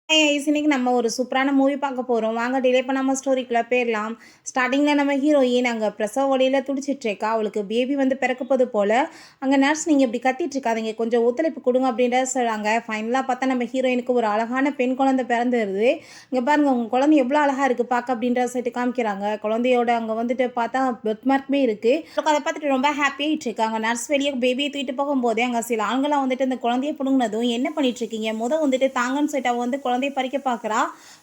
இன்னைக்கு நம்ம ஒரு சூப்பரான மூவி பார்க்க போகிறோம். வாங்க டிலே பண்ணாமல் ஸ்டோரிக்குள்ளே போயிடலாம். ஸ்டார்டிங்கில் நம்ம ஹீரோயின் அங்கே பிரசவ வழியில் துடிச்சிட்ருக்கா. அவளுக்கு பேபி வந்து பிறக்கப்போது போல். அங்கே நர்ஸ் நீங்கள் இப்படி கத்திட்டு இருக்காதீங்க, கொஞ்சம் ஒத்துழைப்பு கொடுங்க அப்படின்றத சொல்கிறாங்க. ஃபைனலாக பார்த்தா நம்ம ஹீரோயினுக்கு ஒரு அழகான பெண் குழந்தை பிறந்துருது. இங்கே பாருங்கள் உங்கள் குழந்தை எவ்வளோ அழகாக இருக்குது பார்க்க அப்படின்ற சொல்லிட்டு காமிக்கிறாங்க. குழந்தையோட அங்கே வந்துட்டு பார்த்தா பெர்த் மார்க்குமே இருக்குது. அதை பார்த்துட்டு ரொம்ப ஹாப்பியாகிட்டு இருக்காங்க. நர்ஸ் வெளியே பேபியை தூக்கிட்டு போகும்போதே அங்கே சில ஆண்களாக வந்துட்டு அந்த குழந்தைய பிடுங்கினதும் என்ன பண்ணிட்டு இருக்கீங்க, வந்துட்டு தாங்கன்னு சொல்லிட்டு அவள் வந்து குழந்தைய பறிக்க பார்க்குறா.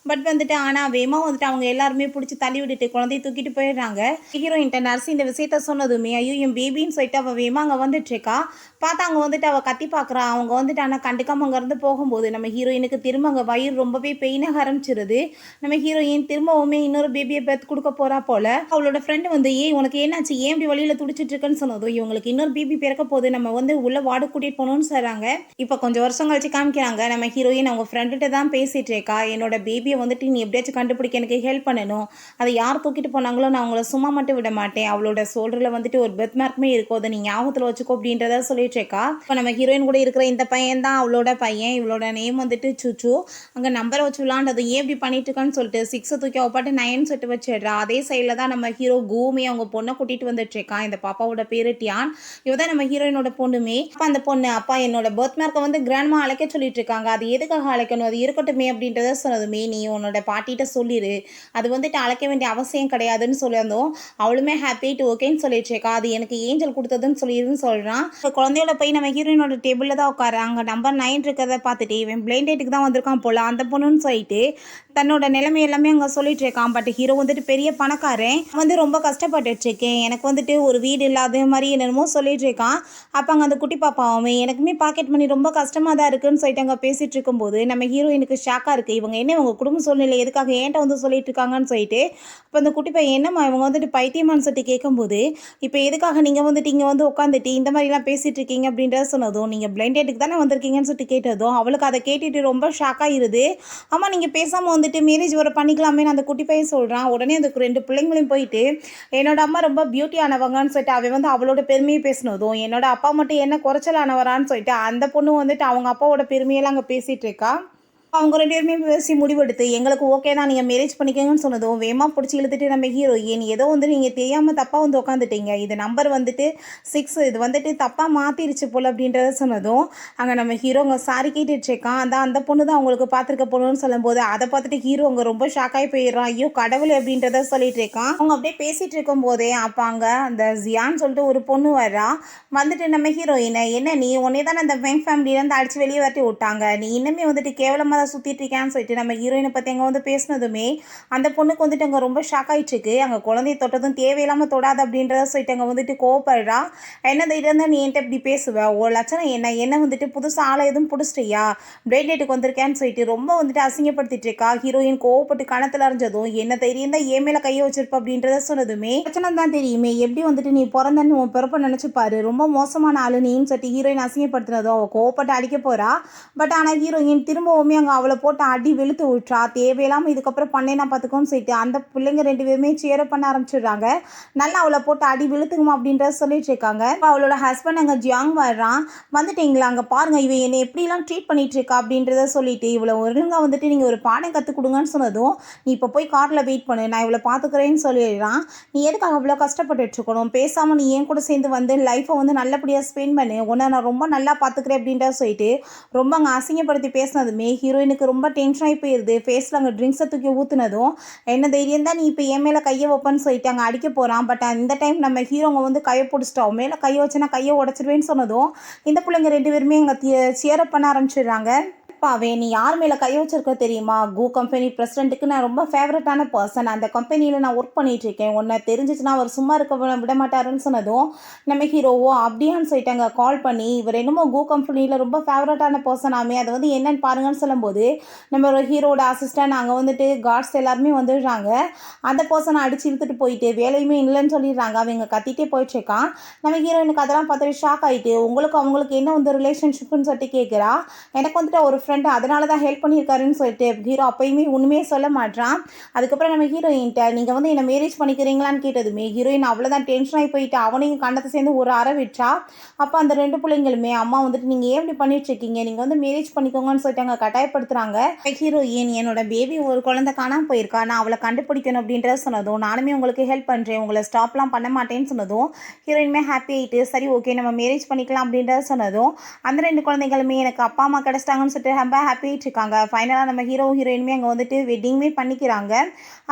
பட் வந்துட்டு ஆனால் வேகமாக வந்துட்டு அவங்க எல்லாருமே பிடிச்சி தள்ளி விட்டுட்டு குழந்தைய தூக்கிட்டு போயிடுறாங்க. ஹீரோயின்ட்ட நர்ஸ் இந்த விஷயத்த சொன்னதுமே ஐயோ என் பேபின்னு சொல்லிட்டு அவள் வேகமாக அங்கே வந்துட்டு இருக்கா. பார்த்தா அங்கே வந்துட்டு அவள் கத்தி பார்க்குறா. அவங்க வந்துட்டு ஆனால் கண்டுக்காம அங்கேருந்து போகும்போது நம்ம ஹீரோயினுக்கு திரும்ப அங்கே வயிறு ரொம்பவே பெயினாக ஆரம்பிச்சிருது. நம்ம ஹீரோயின் திரும்பவுமே இன்னொரு பேபியை பெற்று கொடுக்க போகிறா போல. அவளோட ஃப்ரெண்டு வந்து ஏன் உனக்கு என்னாச்சு, ஏன் இப்படி வழியில் துடிச்சிட்டு இருக்குன்னு சொன்னதும் இவங்களுக்கு இன்னொரு பேபி பிறக்க போது, நம்ம வந்து உள்ள வார்டு கூட்டிகிட்டு போகணும்னு சொல்கிறாங்க. இப்போ கொஞ்சம் வருஷம் கழிச்சு காமிக்கிறாங்க. நம்ம ஹீரோயின் அவங்க ஃப்ரெண்டுகிட்ட தான் பேசிகிட்டு இருக்கா. என்னோட பேபியை வந்துட்டு நீ எப்படியாச்சும் கண்டுபிடிக்க எனக்கு ஹெல்ப் பண்ணணும். அதை யார் தூக்கிட்டு போனாங்களோ நான் அவங்கள சும்மா மட்டும் விட மாட்டேன். அவளோட சோல்டரில் வந்துட்டு ஒரு பெர்த் மார்க்குமே இருக்கும், அதை நீ ஞாபகத்தில் வச்சுக்கோ அப்படின்றத சொல்லிட்டு இருக்கா. இப்போ நம்ம ஹீரோயின் கூட இருக்கிற இந்த பையன் தான் அவளோட பையன். இவளோட நேம் வந்துட்டு சுச்சு. அங்கே நம்பரை வச்சு விளாண்டது ஏன் இப்படி பண்ணிட்டு இருக்கான்னு சொல்லிட்டு 6 தூக்கி அவ பாட்டு 9 சொல்லிட்டு வச்சிடுறா. அதே சைடில் தான் நம்ம ஹீரோ பூமி அவங்க பொண்ணை கூட்டிகிட்டு வந்துட்டு இருக்கான். இந்த பாப்பாவோட பேரு டியான். இவ தான் நம்ம ஹீரோயினோட பொண்ணுமே. அப்போ அந்த பொண்ணு அப்பா என்னோட பெர்த் மார்க்கை வந்து கிராண்ட்மா அழைக்க சொல்லிட்டு இருக்காங்க, அது எதுக்காக அழைக்கணும், அது இருக்கட்டுமே அப்படின்றத சொன்னதுமே நீ உன்னோட பாட்டிகிட்ட சொல்லிடு, அது வந்துட்டு அழைக்க வேண்டிய அவசியம் கிடையாதுன்னு சொல்லியிருந்தோம். அவளுமே ஹாப்பிட்டு ஓகேன்னு சொல்லிட்டு இருக்கா. அது எனக்கு ஏஞ்சல் கொடுத்ததுன்னு சொல்லிடுன்னு சொல்கிறான். குழந்தையோட போய் நம்ம ஹீரோயினோட டேபிளில் தான் உட்கார. அங்கே நம்பர் 9 இருக்கிறத பார்த்துட்டு இவன் பிளைண்ட் டேட்டுக்கு தான் வந்திருக்கான் போல அந்த பொண்ணுன்னு சொல்லிட்டு தன்னோட நிலைமை எல்லாமே அங்கே சொல்லிட்டு இருக்கான். பட் ஹீரோ வந்துட்டு பெரிய பணக்காரன் வந்து ரொம்ப கஷ்டப்பட்டுட்டு இருக்கேன், எனக்கு வந்துட்டு ஒரு வீடு இல்லாத மாதிரி என்னென்னமோ சொல்லிட்டு இருக்கான். அப்போ அங்கே அந்த குட்டி பாப்பாவுமே எனக்குமே பாக்கெட் மணி ரொம்ப கஷ்டமாக தான் இருக்குன்னு சொல்லிட்டு அங்கே பேசிகிட்டு இருக்கும்போது நம்ம ஹீரோயினுக்கு ஷாக்காக இருக்குது. இவங்க என்ன இவங்க குடும்ப சூழ்நிலை எதுக்காக ஏன்ட்ட வந்து சொல்லிட்டு இருக்காங்கன்னு சொல்லிட்டு இப்போ அந்த குட்டி பையன் என்னம்மா இவங்க வந்துட்டு பைத்தியமானு சொல்லிட்டு கேட்கும்போது இப்போ எதுக்காக நீங்கள் வந்துட்டு இங்கே வந்து உட்காந்துட்டு இந்த மாதிரிலாம் பேசிகிட்டு இருக்கீங்க அப்படின்றத சொன்னதும் நீங்கள் பிளைண்ட் டேட்டுக்கு தானே வந்திருக்கீங்கன்னு சொல்லிட்டு கேட்டதும் அவளுக்கு அதை கேட்டுட்டு ரொம்ப ஷாக்காகிருது. ஆமாம் நீங்கள் பேசாமல் வந்துட்டு மேரேஜ் வர பண்ணிக்கலாமேன்னு அந்த குட்டி பையன் சொல்கிறான். உடனே அந்த 2 பிள்ளைங்களையும் போயிட்டு என்னோட அம்மா ரொம்ப பியூட்டியானவங்கன்னு சொல்லிட்டு அவன் வந்து அவளோட பெருமையை பேசினதும் என்னோட அப்பா மட்டும் என்ன குறைச்சலானவரான்னு சொல்லிட்டு அந்த பொண்ணு வந்துட்டு அவங்க அப்பாவோட பெருமையெல்லாம் அங்கே பேசிகிட்டு இருக்கா. அவங்க 2 பேருமே பேசி முடிவெடுத்து எங்களுக்கு ஓகே தான் நீங்கள் மேரேஜ் பண்ணிக்கங்கன்னு சொன்னதும் வேகமாக பிடிச்சி இழுத்துட்டு நம்ம ஹீரோயின் ஏதோ வந்து நீங்கள் தெரியாமல் தப்பாக வந்து உட்காந்துட்டீங்க, இது நம்பர் வந்துட்டு 6, இது வந்துட்டு தப்பாக மாற்றிருச்சு போல் அப்படின்றத சொன்னதும் அங்கே நம்ம ஹீரோ அங்கே சாரி கேட்டுட்ருக்கான். அந்த பொண்ணு தான் அவங்களுக்கு பார்த்துருக்க பொண்ணுன்னு சொல்லும்போது அதை பார்த்துட்டு ஹீரோ அங்கே ரொம்ப ஷாக்காகி போயிடுறான். ஐயோ கடவுள் அப்படின்றத சொல்லிட்டு இருக்கான். அவங்க அப்படியே பேசிகிட்டு இருக்கும் போதே அப்போ அங்கே அந்த ஜியான்னு சொல்லிட்டு ஒரு பொண்ணு வர்றா. வந்துட்டு நம்ம ஹீரோயினை என்ன நீ உன்னே தானே அந்த வெங் ஃபேமிலியிலேருந்து அடித்து வெளியே வரட்டி விட்டாங்க, நீ இன்னுமே வந்துட்டு கேவலமாக சுற்றிட்டு இருக்கேன்னு சொல்லிட்டு நம்ம ஹீரோயினை பற்றி அங்கே வந்து பேசினதுமே அந்த பொண்ணுக்கு வந்துட்டு அங்கே ரொம்ப ஷாக் ஆகிட்டு இருக்கு. அங்கே குழந்தைய தொட்டதும் தேவையில்லாமல் தொடாது அப்படின்றத சொல்லிட்டு அங்கே வந்துட்டு கோவப்படுறா. என்ன தைரியம் தான் நீ என்கிட்ட இப்படி பேசுவேன், ஒரு லட்சணம் என்ன வந்துட்டு புதுசாக ஆளை எதுவும் பிடிச்சிட்டியா, பிரைட் டேட்டுக்கு வந்திருக்கேன்னு சொல்லிட்டு ரொம்ப வந்துட்டு அசிங்கப்படுத்திட்டு இருக்கா. ஹீரோயின் கோவப்பட்டு கணத்தில் அறிஞ்சதும் என்ன தைரியம் தான் ஏன் மேலே கையை வச்சிருப்ப அப்படின்றத சொன்னதுமே லட்சணம் தான் தெரியுமே, எப்படி வந்துட்டு நீ பிறந்தன்னு உன் பிறப்ப நினச்சிப்பாரு, ரொம்ப மோசமான ஆளு நீன்னு சொல்லிட்டு ஹீரோயின் அசிங்கப்படுத்தினதும் அவள் கோவப்பட்டு அடிக்க போகிறா. பட் ஆனால் ஹீரோயின் திரும்பவுமே அங்கே அவளை போட்டு அடி வெளுத்து விட்டுறா. தேவையில்லாமல் இதுக்கப்புறம் பண்ணேன்னா பார்த்துக்கோன்னு சொல்லிட்டு அந்த பிள்ளைங்க 2 பேருமே சேர பண்ண ஆரம்பிச்சிடுறாங்க. நல்லா அவளை போட்டு அடி வெளுத்துக்குமா அப்படின்றத சொல்லிட்டு இருக்காங்க. அவளோட ஹஸ்பண்ட் அங்கே ஜியாங் வர்றான். வந்துட்டீங்களா, அங்கே பாருங்க இவன் என்னை எப்படிலாம் ட்ரீட் பண்ணிட்டு இருக்கா அப்படின்றத சொல்லிட்டு இவளை ஒழுங்காக வந்துட்டு நீங்கள் ஒரு பாடம் கற்றுக் கொடுங்கன்னு சொன்னதும் நீ இப்போ போய் காரில் வெயிட் பண்ணு, நான் இவளை பார்த்துக்கிறேன்னு சொல்லிடுறான். நீ எதுக்காக அவ்வளோ கஷ்டப்பட்டுட்டு இருக்கணும், பேசாமல் நீ ஏன் கூட சேர்ந்து வந்து லைஃப்பை வந்து நல்லபடியாக ஸ்பெண்ட் பண்ணு, உன்னை நான் ரொம்ப நல்லா பார்த்துக்கிறேன் அப்படின்றத சொல்லிட்டு ரொம்ப அங்கே அசிங்கப்படுத்தி பேசினதுமே ஹீரோயினுக்கு ரொம்ப டென்ஷன் ஆகி போயிடுது. ஃபேஸில் அங்கே ட்ரிங்க்ஸை தூக்கி ஊற்றுனதும் என்ன தைரியம் தான் நீ இப்போ என் மேலே கையை வைப்பன்னு சொல்லிட்டு அங்கே அடிக்க போகிறான். பட் இந்த டைம் நம்ம ஹீரோங்க வந்து கையை பிடிச்சிட்டா, மேலே கையை வச்சுன்னா கையை உடச்சிருவேன்னு சொன்னதும் இந்த பிள்ளைங்க 2 பேருமே அங்கே சேரப் பண்ண ஆரம்பிச்சிடுறாங்க. பாவே நீ யார் மேலே கை வச்சிருக்க தெரியுமா, கோ கம்பெனி பிரசிடென்ட்டுக்கு நான் ரொம்ப ஃபேவரட்டான பர்சன், அந்த கம்பெனியில் நான் ஒர்க் பண்ணிகிட்ருக்கேன், உன்னை தெரிஞ்சிச்சுன்னா அவர் சும்மா இருக்க விட மாட்டாருன்னு சொன்னதும் நம்ம ஹீரோவோ அப்படியான்னு சொல்லிட்டாங்க கால் பண்ணி இவர் என்னமோ கோ கம்பெனியில் ரொம்ப ஃபேவரட்டான பர்சனாமே அதை வந்து என்னன்னு பாருங்கன்னு சொல்லும்போது நம்ம ஹீரோட அசிஸ்டன்ட் அங்கே வந்துட்டு கார்ட்ஸ் எல்லாருமே வந்துடுறாங்க. அந்த பர்சனை அடித்து இழுத்துட்டு போயிட்டு வேலையுமே இல்லைன்னு சொல்லிடுறாங்க. அவங்க கத்திட்டே போயிட்டுருக்கான். நம்ம ஹீரோயினுக்கு அதெல்லாம் பார்த்துட்டு ஷாக் ஆகிட்டு உங்களுக்கு அவங்களுக்கு என்ன வந்து ரிலேஷன்ஷிப்னு சொல்லிட்டு கேட்குறா. எனக்கு வந்துட்டு ஒரு ஃப்ரெண்டு அதனால தான் ஹெல்ப் பண்ணியிருக்காருன்னு சொல்லிட்டு ஹீரோ அப்பயுமே உண்மையே சொல்ல மாட்றான். அதுக்கப்புறம் நம்ம ஹீரோயின்ட்ட நீங்கள் வந்து என்னை மேரேஜ் பண்ணிக்கிறீங்களான்னு கேட்டதுமே ஹீரோயின் அவ்வளோதான் டென்ஷன் ஆகி போயிட்டு அவனையும் கண்ணத்தை சேர்ந்து ஒரு அறை விட்டா. அப்போ அந்த 2 பிள்ளைங்களுமே அம்மா வந்துட்டு நீங்கள் ஏன் இப்படி பண்ணிட்டு இருக்கீங்க, நீங்கள் வந்து மேரேஜ் பண்ணிக்கோங்கன்னு சொல்லிட்டு அங்கே கட்டாயப்படுத்துகிறாங்க. ஹீரோயின் என்னோட பேபி ஒரு குழந்தை காணாமல் போயிருக்கா, நான் அவளை கண்டுபிடிக்கணும் அப்படின்றத சொன்னதும் நானுமே உங்களுக்கு ஹெல்ப் பண்ணுறேன், உங்களை ஸ்டாப்லாம் பண்ண மாட்டேன்னு சொன்னதும் ஹீரோயினுமே ஹாப்பி ஆகிட்டு சரி ஓகே நம்ம மேரேஜ் பண்ணிக்கலாம் அப்படின்றத சொன்னதும் அந்த 2 குழந்தைகளுமே எனக்கு அப்பா அம்மா கிடச்சிட்டாங்கன்னு சொல்லிட்டு ரொம்ப ஹாப்பி ஆகிட்டு இருக்காங்க. ஃபைனலாக நம்ம ஹீரோயினுமே அங்கே வந்துட்டு வெட்டிங்குமே பண்ணிக்கிறாங்க.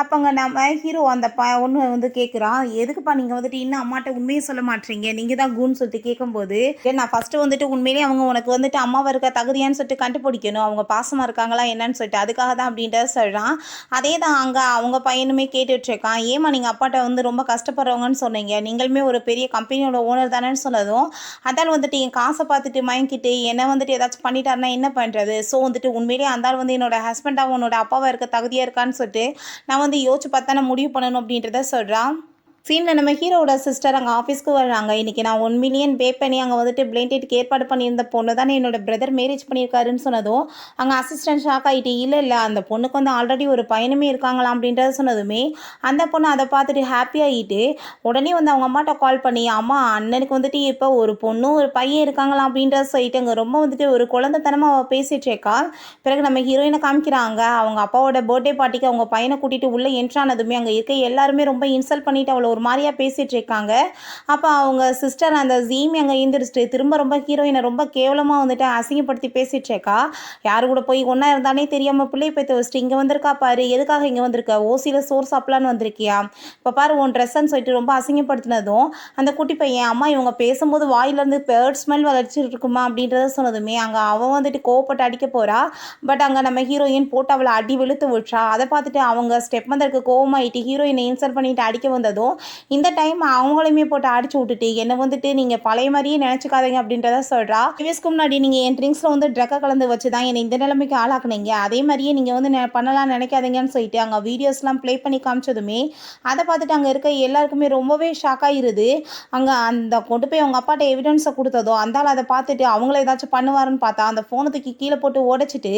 அப்போ அங்கே நம்ம ஹீரோ அந்த ஒன்று வந்து கேட்குறான், எதுக்குப்பா நீங்கள் வந்துட்டு இன்னும் அம்மாட்ட உண்மையை சொல்ல மாட்டீங்க, நீங்கள் தான் கூன்னு சொல்லிட்டு கேட்கும்போது நான் ஃபஸ்ட்டு வந்துட்டு உண்மையிலேயே அவங்க உனக்கு வந்துட்டு அம்மாவை இருக்க தகுதியான்னு சொல்லிட்டு கண்டுபிடிக்கணும், அவங்க பாசமாக இருக்காங்களா என்னன்னு சொல்லிட்டு அதுக்காக தான் அப்படின்றத சொல்கிறான். அதே தான் அங்கே அவங்க பையனுமே கேட்டுட்ருக்கான், ஏமா நீங்கள் அப்பாட்ட வந்து ரொம்ப கஷ்டப்படுறவங்கன்னு சொன்னீங்க, நீங்களுமே ஒரு பெரிய கம்பெனியோட ஓனர் தானேன்னு சொன்னதும் அந்தாள் வந்துட்டு என் காசை பார்த்துட்டு மயங்கிட்டு என்னை வந்துட்டு ஏதாச்சும் பண்ணிட்டாருன்னா என்ன பண்ணுறது, ஸோ வந்துட்டு உண்மையிலேயே அந்தாள் வந்து என்னோட ஹஸ்பண்டாக உன்னோட அப்பாவாக இருக்க தகுதியாக இருக்கான்னு சொல்லிட்டு நான் வந்து யோசிச்சு பார்த்தா நான் முடிவு பண்ணணும் அப்படின்றத சொல்கிறான். சீனில் நம்ம ஹீரோட சிஸ்டர் அங்கே ஆஃபீஸ்க்கு வர்றாங்க. இன்றைக்கி நான் 1 மில்லியன் பே பண்ணி அங்கே வந்துட்டு பிளைண்டேட்டுக்கு ஏற்பாடு பண்ணியிருந்த பொண்ணு தானே என்னோட பிரதர் மேரேஜ் பண்ணியிருக்காருன்னு சொன்னதும் அங்கே அசிஸ்டன்ட் ஷாக் ஆகிட்டு இல்லை அந்த பொண்ணுக்கு வந்து ஆல்ரெடி ஒரு பையனுமே இருக்காங்களாம் அப்படின்றத சொன்னதுமே அந்த பொண்ணு அதை பார்த்துட்டு ஹாப்பி ஆகிட்டு உடனே வந்து அவங்க அம்மாட்ட கால் பண்ணி அம்மா அண்ணனுக்கு வந்துட்டு இப்போ ஒரு பொண்ணும் ஒரு பையன் இருக்காங்களாம் அப்படின்றத சொல்லிட்டு அங்கே ரொம்ப வந்துட்டு ஒரு குழந்தைத்தனமாக அவள் பேசிகிட்டு இருக்கா. பிறகு நம்ம ஹீரோயினை காமிக்கிறாங்க, அவங்க அப்பாவோட பர்த்டே பார்ட்டிக்கு அவங்க பையனை கூட்டிகிட்டு உள்ளே என்ட்ரானதுமே அங்கே இருக்க எல்லாருமே ரொம்ப இன்சல்ட் பண்ணிவிட்டு அவளை ஒரு மாதிரியாக பேசிகிட்டு இருக்காங்க. அப்போ அவங்க சிஸ்டர் அந்த ஜீமி அங்கே எழுந்திரிச்சிட்டு திரும்ப ரொம்ப ஹீரோயினை ரொம்ப கேவலமாக வந்துட்டு அசிங்கப்படுத்தி பேசிகிட்டு இருக்கா. யாரு கூட போய் ஒன்றா இருந்தானே தெரியாமல் பிள்ளை பேத்து வச்சுட்டு இங்கே வந்திருக்கா பாரு, எதுக்காக இங்கே வந்திருக்க, ஓசியில் சோறு சாப்பிடலான்னு வந்திருக்கியா, இப்போ பாரு உன் ட்ரெஸ்ஸன்னு சொல்லிட்டு ரொம்ப அசிங்கப்படுத்தினதும் அந்த குட்டி பையன் அம்மா இவங்க பேசும்போது வாயிலேருந்து பேர்ட் ஸ்மெல் வளர்ச்சிட்டு இருக்குமா அப்படின்றத சொன்னதுமே அங்கே அவன் வந்துட்டு கோவப்பட்டு அடிக்க போகிறா. பட் அங்கே நம்ம ஹீரோயின் போட்டு அவளை அடி வெளுத்து விட்றா. அதை பார்த்துட்டு அவங்க ஸ்டெப் மதருக்கு கோவமாயிட்டு ஹீரோயினை இன்சல்ட் பண்ணிட்டு அடிக்க வந்ததும் இந்த டைம் அவங்களையுமே போட்டு அடிச்சு விட்டுட்டு என்னை வந்துட்டு நீங்கள் பழைய மாதிரியே நினச்சிக்காதீங்க அப்படின்றத சொல்கிறா. ப்ரீவியஸ்க்கு முன்னாடி நீங்கள் என் ட்ரிங்க்ஸில் வந்து ட்ரக்கை கலந்து வச்சு தான் என்னை இந்த நிலைமைக்கு ஆளாக்குனீங்க, அதே மாதிரியே நீங்கள் வந்து பண்ணலாம் நினைக்காதீங்கன்னு சொல்லிட்டு அங்கே வீடியோஸ்லாம் ப்ளே பண்ணி காமிச்சதுமே அதை பார்த்துட்டு அங்கே இருக்க எல்லாருக்குமே ரொம்பவே ஷாக் ஆகிருது. அங்கே அந்த கொண்டு போய் அவங்க அப்பாட்ட எவிடன்ஸை கொடுத்ததோ அந்தால் அதை பார்த்துட்டு அவங்கள ஏதாச்சும் பண்ணுவாருன்னு பார்த்தா அந்த ஃபோனை தூக்கி கீழே போட்டு உடைச்சிட்டு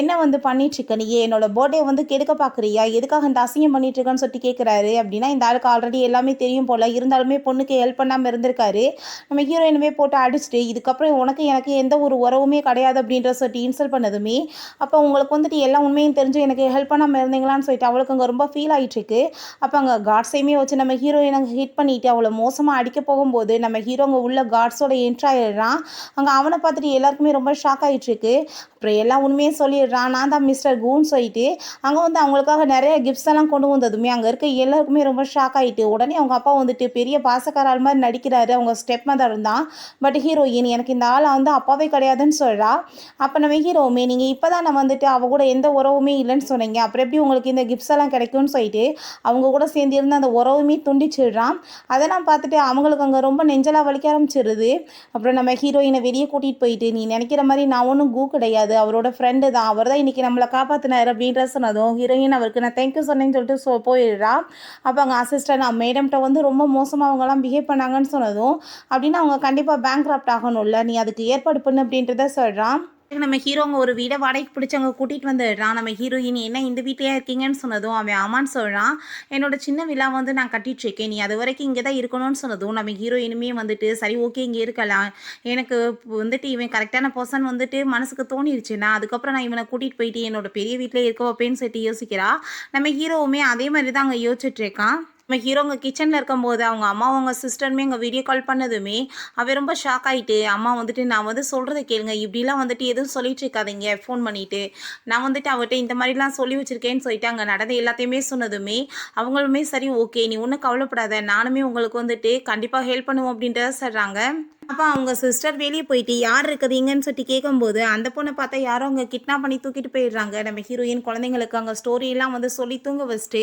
என்ன வந்து பண்ணிட்டுருக்க, நீ என்னோட பர்த்டே வந்து கெடுக்க பார்க்குறியா, எதுக்காக இந்த அசிங்கம் பண்ணிட்டுருக்கான்னு சொல்லிட்டு கேட்குறாரு. அப்படின்னா இந்த ஆளுக்கு ஆல்ரெடி எல்லாமே தெரியும் போல், இருந்தாலுமே பொண்ணுக்கு ஹெல்ப் பண்ணாமல் இருந்திருக்காரு. நம்ம ஹீரோயினுமே போட்டு அடிச்சுட்டு இதுக்கப்புறம் உனக்கு எனக்கு எந்த ஒரு உறவுமே கிடையாது அப்படின்ற சொல்லிட்டு இன்சல்ட் பண்ணதுமே அப்போ உங்களுக்கு வந்துட்டு எல்லா உண்மையும் தெரிஞ்சு எனக்கு ஹெல்ப் பண்ணாமல் இருந்தீங்களான்னு சொல்லிட்டு அவளுக்கு அங்கே ரொம்ப ஃபீல் ஆகிட்டுருக்கு. அப்போ அங்கே காட்ஸையுமே வச்சு நம்ம ஹீரோயினை ஹிட் பண்ணிவிட்டு அவளை மோசமாக அடிக்க போகும்போது நம்ம ஹீரோ அங்கே உள்ள காட்ஸோட என்ட்ராயிடுறான். அங்கே அவனை பார்த்துட்டு எல்லாருக்குமே ரொம்ப ஷாக் ஆகிட்டுருக்கு. அப்புறம் எல்லா உண்மையும் சொல்லிடுறான், நான் தான் மிஸ்டர் கூன்னு சொல்லிட்டு அங்கே வந்து அவங்களுக்காக நிறைய கிஃப்ட்ஸ் எல்லாம் கொண்டு வந்ததுமே அங்கே இருக்க எல்லாருக்குமே ரொம்ப ஷாக் ஆகிட்டு உடனே அவங்க அப்பா வந்துட்டு பெரிய பாசக்காரால் மாதிரி நடிக்கிறாரு, அவங்க ஸ்டெப் மதர் தான். பட் ஹீரோயின் எனக்கு இந்த ஆளை வந்து அப்பாவே கிடையாதுன்னு சொல்கிறா. அப்போ நம்ம ஹீரோவுமே நீங்கள் இப்போ தான் நான் வந்துட்டு அவ கூட எந்த உறவுமே இல்லைன்னு சொன்னீங்க, அப்புறம் எப்படி உங்களுக்கு இந்த கிஃப்ட்ஸ் எல்லாம் கிடைக்கும்னு சொல்லிட்டு அவங்க கூட சேர்ந்து இருந்து அந்த உறவுமே துண்டிச்சிடுறான். அதெல்லாம் பார்த்துட்டு அவங்களுக்கு அங்கே ரொம்ப நெஞ்சலாக வலிக்க ஆரம்பிச்சிடுது. அப்புறம் நம்ம ஹீரோயினை வெளியே கூட்டிகிட்டு போயிட்டு நீ நினைக்கிற மாதிரி நான் ஒன்றும் கூ கிடையாது, அவரோட ஃப்ரெண்டு தான், அவர் தான் இன்றைக்கி நம்மளை காப்பாற்றினார் அப்படின்ற சொன்னதும் ஹீரோயின் அவருக்கு நான் தேங்க்யூ சொன்னேன்னு சொல்லிட்டு போயிடுறா. அப்போ அங்கே அசிஸ்டன்ட் மேடம்கிட்ட வந்து ரொம்ப மோசமாக அவங்கெல்லாம் பிஹேவ் பண்ணாங்கன்னு சொன்னதும் அப்படின்னா அவங்க கண்டிப்பாக பேங்க்ராப்ட் ஆகணும்ல, நீ அதுக்கு ஏற்பாடு பண்ணு அப்படின்றத சொல்கிறான். நம்ம ஹீரோங்க ஒரு வீடை வாடகைக்கு பிடிச்சவங்க கூட்டிகிட்டு வந்துடுறான். நம்ம ஹீரோயின் என்ன இந்த வீட்லையா இருக்கீங்கன்னு சொன்னதும் அவன் ஆமான்னு சொல்கிறான். என்னோட சின்ன விழா வந்து நான் கட்டிகிட்ருக்கேன், நீ அது வரைக்கும் இங்கே தான் இருக்கணும்னு சொன்னதும் நம்ம ஹீரோயினுமே வந்துட்டு சரி ஓகே இங்கே இருக்கலாம், எனக்கு வந்துட்டு இவன் கரெக்டான பர்சன் வந்துட்டு மனசுக்கு தோணிடுச்சுன்னா அதுக்கப்புறம் நான் இவனை கூட்டிகிட்டு போயிட்டு என்னோட பெரிய வீட்டில் இருக்க வைப்பேன்னு சொல்லிட்டு யோசிக்கிறா. நம்ம ஹீரோவுமே அதே மாதிரி தான் அங்கே யோசிச்சுட்ருக்கான். நம்ம ஹீரோங்க கிச்சனில் இருக்கும்போது அவங்க அம்மா அவங்க சிஸ்டருமே அங்கே வீடியோ கால் பண்ணதுமே அவன் ரொம்ப ஷாக் ஆகிட்டு அம்மா வந்துட்டு நான் வந்து சொல்கிறத கேளுங்க, இப்படிலாம் வந்துட்டு எதுவும் சொல்லிட்டு இருக்காதீங்க ஃபோன் பண்ணிவிட்டு, நான் வந்துட்டு அவர்கிட்ட இந்த மாதிரிலாம் சொல்லி வச்சுருக்கேன்னு சொல்லிட்டு அங்கே நடந்த எல்லாத்தையுமே சொன்னதுமே அவங்களுமே சரி ஓகே நீ ஒன்றும் கவலைப்படாத, நானுமே உங்களுக்கு வந்துட்டு கண்டிப்பாக ஹெல்ப் பண்ணுவோம் அப்படின்றத சொல்கிறாங்க. அப்போ அவங்க சிஸ்டர் வெளியே போயிட்டு யார் இருக்குதுங்கன்னு சொல்லிட்டு கேட்கும்போது அந்த பொண்ணை பார்த்தா யாரோ அங்கே கிட்னாப் பண்ணி தூக்கிட்டு போயிடுறாங்க. நம்ம ஹீரோயின் குழந்தைங்களுக்கு அங்கே ஸ்டோரியெல்லாம் வந்து சொல்லி தூங்க வச்சுட்டு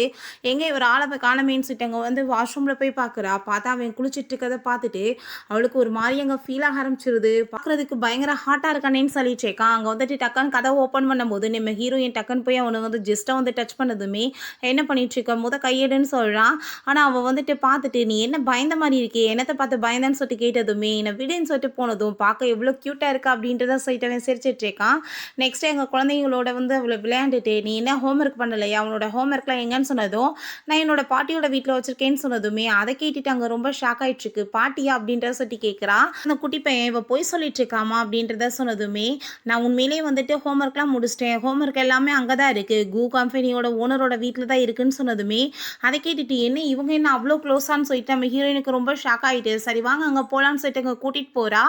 எங்கே இவர் ஆளை காணமேன்னு சொல்லிட்டு அங்கே வந்து வாஷ்ரூமில் போய் பார்க்குறா. பார்த்தா அவன் குளிச்சுட்டு இருக்கதை பார்த்துட்டு அவளுக்கு ஒரு மாதிரி அங்கே ஃபீல் ஆக ஆரம்பிச்சிருது. பார்க்குறதுக்கு பயங்கர ஹாட்டாக இருக்கானேன்னு சொல்லிட்டு இருக்கான். அங்கே வந்துட்டு டக்குன்னு கதை ஓப்பன் பண்ணும்போது நம்ம ஹீரோயின் டக்குன்னு போய் அவனை வந்து ஜஸ்ட்டாக வந்து டச் பண்ணதுமே என்ன பண்ணிட்டு இருக்க கையெடுன்னு சொல்கிறான். ஆனால் அவள் வந்துட்டு பார்த்துட்டு நீ என்ன பயந்த மாதிரி இருக்கே, என்னத்தை பார்த்து பயந்தன்னு சொல்லிட்டு கேட்டதுமே என்னை என்னை விடுன்னு சொல்லிட்டு போனதும் பார்க்க எவ்வளோ க்யூட்டாக இருக்கா அப்படின்றத சொல்லிட்டு அவன் சிரிச்சிட்டு இருக்கான். நெக்ஸ்ட் எங்கள் குழந்தைங்களோட வந்து அவளை விளையாண்டுட்டு நீ என்ன ஹோம்ஒர்க் பண்ணலையா, அவனோட ஹோம்ஒர்க்லாம் எங்கன்னு சொன்னதும் நான் என்னோட பாட்டியோட வீட்டில் வச்சிருக்கேன்னு சொன்னதுமே அதை கேட்டுட்டு அங்கே ரொம்ப ஷாக் ஆயிட்டு இருக்கு. பாட்டியா அப்படின்றத சொல்லி கேட்குறா. அந்த குட்டி பையன் இவ போய் சொல்லிட்டு இருக்காமா அப்படின்றத சொன்னதுமே நான் உண்மையிலேயே வந்துட்டு ஹோம்ஒர்க்லாம் முடிச்சிட்டேன், ஹோம்ஒர்க் எல்லாமே அங்கே தான் இருக்குது, கூ கம்பெனியோட ஓனரோட வீட்டில் தான் இருக்குன்னு சொன்னதுமே அதை கேட்டுட்டு என்ன இவங்க என்ன அவ்வளோ க்ளோஸான்னு சொல்லிட்டு நம்ம ஹீரோயினுக்கு ரொம்ப ஷாக் ஆகிட்டு சரி வாங்க அங்கே போகலான்னு சொல்லிட்டு அங்கே கூட்டிகிட்டு போகிறா.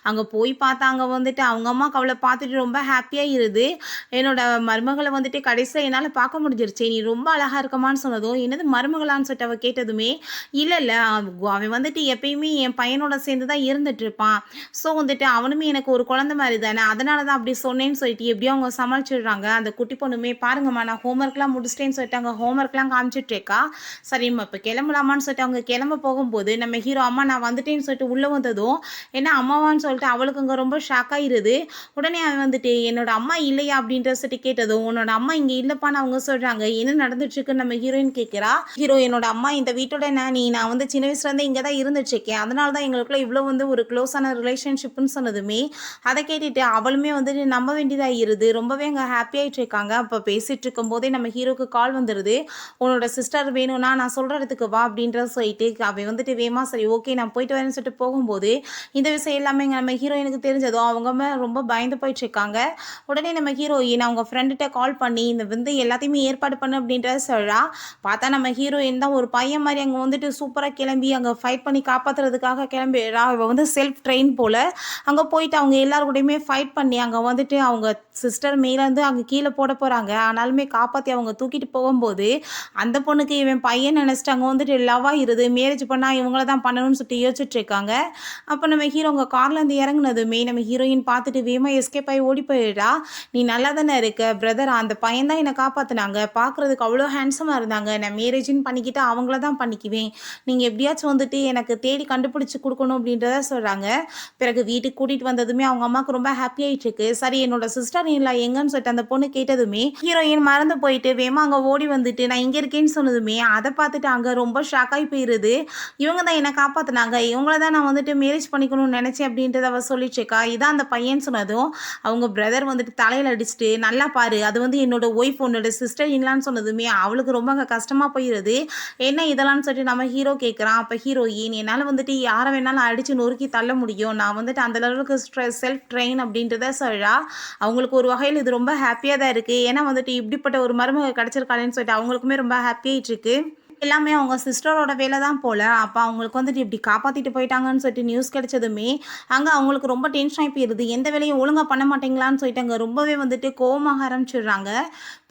அங்கே போய் பார்த்தா அங்கே வந்துட்டு அவங்க அம்மாவுக்கு அவளை பார்த்துட்டு ரொம்ப ஹாப்பியாக இருது. என்னோட மருமகளை வந்துட்டு கடைசியில் என்னால் பார்க்க முடிஞ்சிருச்சு, நீ ரொம்ப அழகாக இருக்கமான்னு சொன்னதும் என்னது மருமகளான்னு சொல்லிட்டு அவள் கேட்டதுமே இல்லை அவன் வந்துட்டு எப்பயுமே என் பையனோட சேர்ந்து தான் இருந்துட்டு இருப்பான், ஸோ வந்துட்டு அவனுமே எனக்கு ஒரு குழந்தை மாதிரி தானே, அதனால தான் அப்படி சொன்னேன்னு சொல்லிட்டு எப்படியோ அவங்க சமாளிச்சிடுறாங்க. அந்த குட்டி பொண்ணுமே பாருங்கம்மா நான் ஹோம்ஒர்க்லாம் முடிச்சிட்டேன்னு சொல்லிட்டு அவங்க ஹோம்ஒர்க்லாம் காமிச்சிட்டு இருக்கா. சரிம்மா இப்போ கிளம்பலாமான்னு சொல்லிட்டு அவங்க கிளம்ப போகும்போது நம்ம ஹீரோ அம்மா நான் வந்துட்டேன்னு சொல்லிட்டு உள்ளே வந்ததும் என்ன அம்மாவான்னு சொல்லிட்டு அவளுக்கு அங்கே ரொம்ப ஷாக் ஆகிருது. உடனே அவன் வந்துட்டு என்னோட அம்மா இல்லையா அப்படின்ற சொல்லிட்டு கேட்டதும் உன்னோட அம்மா இங்கே இல்லைப்பான்னு அவங்க சொல்கிறாங்க, என்ன நடந்துட்டு இருக்குன்னு நம்ம ஹீரோயின் கேட்குறா. ஹீரோ என்னோட அம்மா இந்த வீட்டோட நான் வந்து சின்ன வயசுலேருந்து இங்கே தான் இருந்துட்டுருக்கேன், அதனால தான் எங்களுக்குள்ள இவ்வளோ வந்து ஒரு க்ளோஸான ரிலேஷன்ஷிப்னு சொன்னதுமே அதை கேட்டுட்டு அவளுமே வந்துட்டு நம்ப வேண்டியதாக இருது. ரொம்பவே அங்கே ஹாப்பியாகிட்டு இருக்காங்க. அப்போ பேசிகிட்டு இருக்கும்போதே நம்ம ஹீரோக்கு கால் வந்துடுது. உன்னோட சிஸ்டர் வேணும்னா நான் சொல்கிற இடத்துக்கு வா அப்படின்றத சொல்லிட்டு அவன் வந்துட்டு வேமா சரி ஓகே நான் போயிட்டு வரேன்னு சொல்லிட்டு போகும்போது இந்த விஷயம் எல்லாமே நம்ம ஹீரோயினுக்கு தெரிஞ்சதும் அவங்க ரொம்ப பயந்து போயிட்டு இருக்காங்க. உடனே நம்ம ஹீரோயின் அவங்க ஃப்ரெண்டுகிட்ட கால் பண்ணி இந்த வந்து எல்லாத்தையுமே ஏற்பாடு பண்ணு அப்படின்றத சொல்கிறா. பார்த்தா நம்ம ஹீரோயின் தான் ஒரு பையன் மாதிரி அங்கே வந்துட்டு சூப்பராக கிளம்பி அங்கே ஃபைட் பண்ணி காப்பாற்றுறதுக்காக கிளம்பிடுறா. இவள் வந்து செல்ஃப் ட்ரெயின் போல் அங்கே போயிட்டு அவங்க எல்லாருக்கூடையுமே ஃபைட் பண்ணி அங்கே வந்துட்டு அவங்க சிஸ்டர் மேலேருந்து அங்கே கீழே போட போகிறாங்க. ஆனாலுமே காப்பாற்றி அவங்க தூக்கிட்டு போகும்போது அந்த பொண்ணுக்கு இவன் பையன் நினச்சிட்டு அங்கே வந்துட்டு லவ்வாக இருது, மேரேஜ் பண்ணால் இவங்கள தான் பண்ணணும்னு சொல்லிட்டு யோசிச்சுட்டு இருக்காங்க. அப்போ நம்ம ஹீரோ உங்கள் கார்லேருந்து இறங்குனதுமே நம்ம ஹீரோயின் பார்த்துட்டு வேமா எஸ்கேப் ஆகி ஓடி போயிடுறா. நீ நல்லா தானே இருக்க பிரதர், அந்த பையன் தான் என்னை காப்பாற்றினாங்க, பார்க்குறதுக்கு அவ்வளோ ஹேண்ட்ஸமாக இருந்தாங்க, நான் மேரேஜின்னு பண்ணிக்கிட்டு அவங்கள தான் பண்ணிக்குவேன், நீங்கள் எப்படியாச்சும் வந்துட்டு எனக்கு தேடி கண்டுபிடிச்சி கொடுக்கணும் அப்படின்றத சொல்கிறாங்க. பிறகு வீட்டுக்கு கூட்டிகிட்டு வந்ததுமே அவங்க அம்மாவுக்கு ரொம்ப ஹாப்பி ஆகிட்டு இருக்கு. சரி என்னோட சிஸ்டர் இல்லை எங்கன்னு சொல்லிட்டு அந்த பொண்ணு கேட்டதுமே ஹீரோயின் மறந்து போயிட்டு வேமா அங்கே ஓடி வந்துட்டு நான் இங்கே இருக்கேன்னு சொன்னதுமே அதை பார்த்துட்டு அங்கே ரொம்ப ஷாக் ஆகி போயிடுது. இவங்க தான் என்னை காப்பாற்றினாங்க, இவங்கள தான் நான் வந்துட்டு மேரேஜ் பண்ணிக்கணும்னு நினச்சேன் அப்படின்றத அவள் சொல்லிட்டு இருக்கா. இதான் அந்த பையன் சொன்னதும் அவங்க பிரதர் வந்துட்டு தலையில் அடிச்சுட்டு நல்லா பாரு அது வந்து என்னோட ஒய்ஃப் உன்னோட சிஸ்டர் இன்லான்னு சொன்னதுமே அவளுக்கு ரொம்ப அங்கே கஷ்டமாக போயிடுது. என்ன இதெல்லாம் சொல்லிட்டு நம்ம ஹீரோ கேட்குறான். அப்போ ஹீரோயின் என்னால் வந்துட்டு யாரை வேணாலும் அடித்து நொறுக்கி தள்ள முடியும், நான் வந்துட்டு அந்த அளவுக்கு செல்ஃப் ட்ரெயின் அப்படின்றத சொல்கிறா. அவங்களுக்கு ஒரு வகையில் இது ரொம்ப ஹாப்பியாக தான் இருக்குது. ஏன்னா வந்துட்டு இப்படிப்பட்ட ஒரு மருமக கிடச்சிருக்காளேன்னு சொல்லிட்டு அவங்களுக்குமே ரொம்ப ஹாப்பியாகிட்டு இருக்கு. எல்லாமே அவங்க சிஸ்டரோட வேலை தான் போல். அப்போ அவங்களுக்கு வந்துட்டு இப்படி காப்பாற்றிட்டு போயிட்டாங்கன்னு சொல்லிட்டு நியூஸ் கிடைச்சதுமே அங்கே அவங்களுக்கு ரொம்ப டென்ஷன் ஆகி போயிடுது. எந்த வேலையும் ஒழுங்காக பண்ண மாட்டேங்களான்னு சொல்லிட்டு அங்கே ரொம்பவே வந்துட்டு கோவமாக ஆரம்பிச்சிடுறாங்க.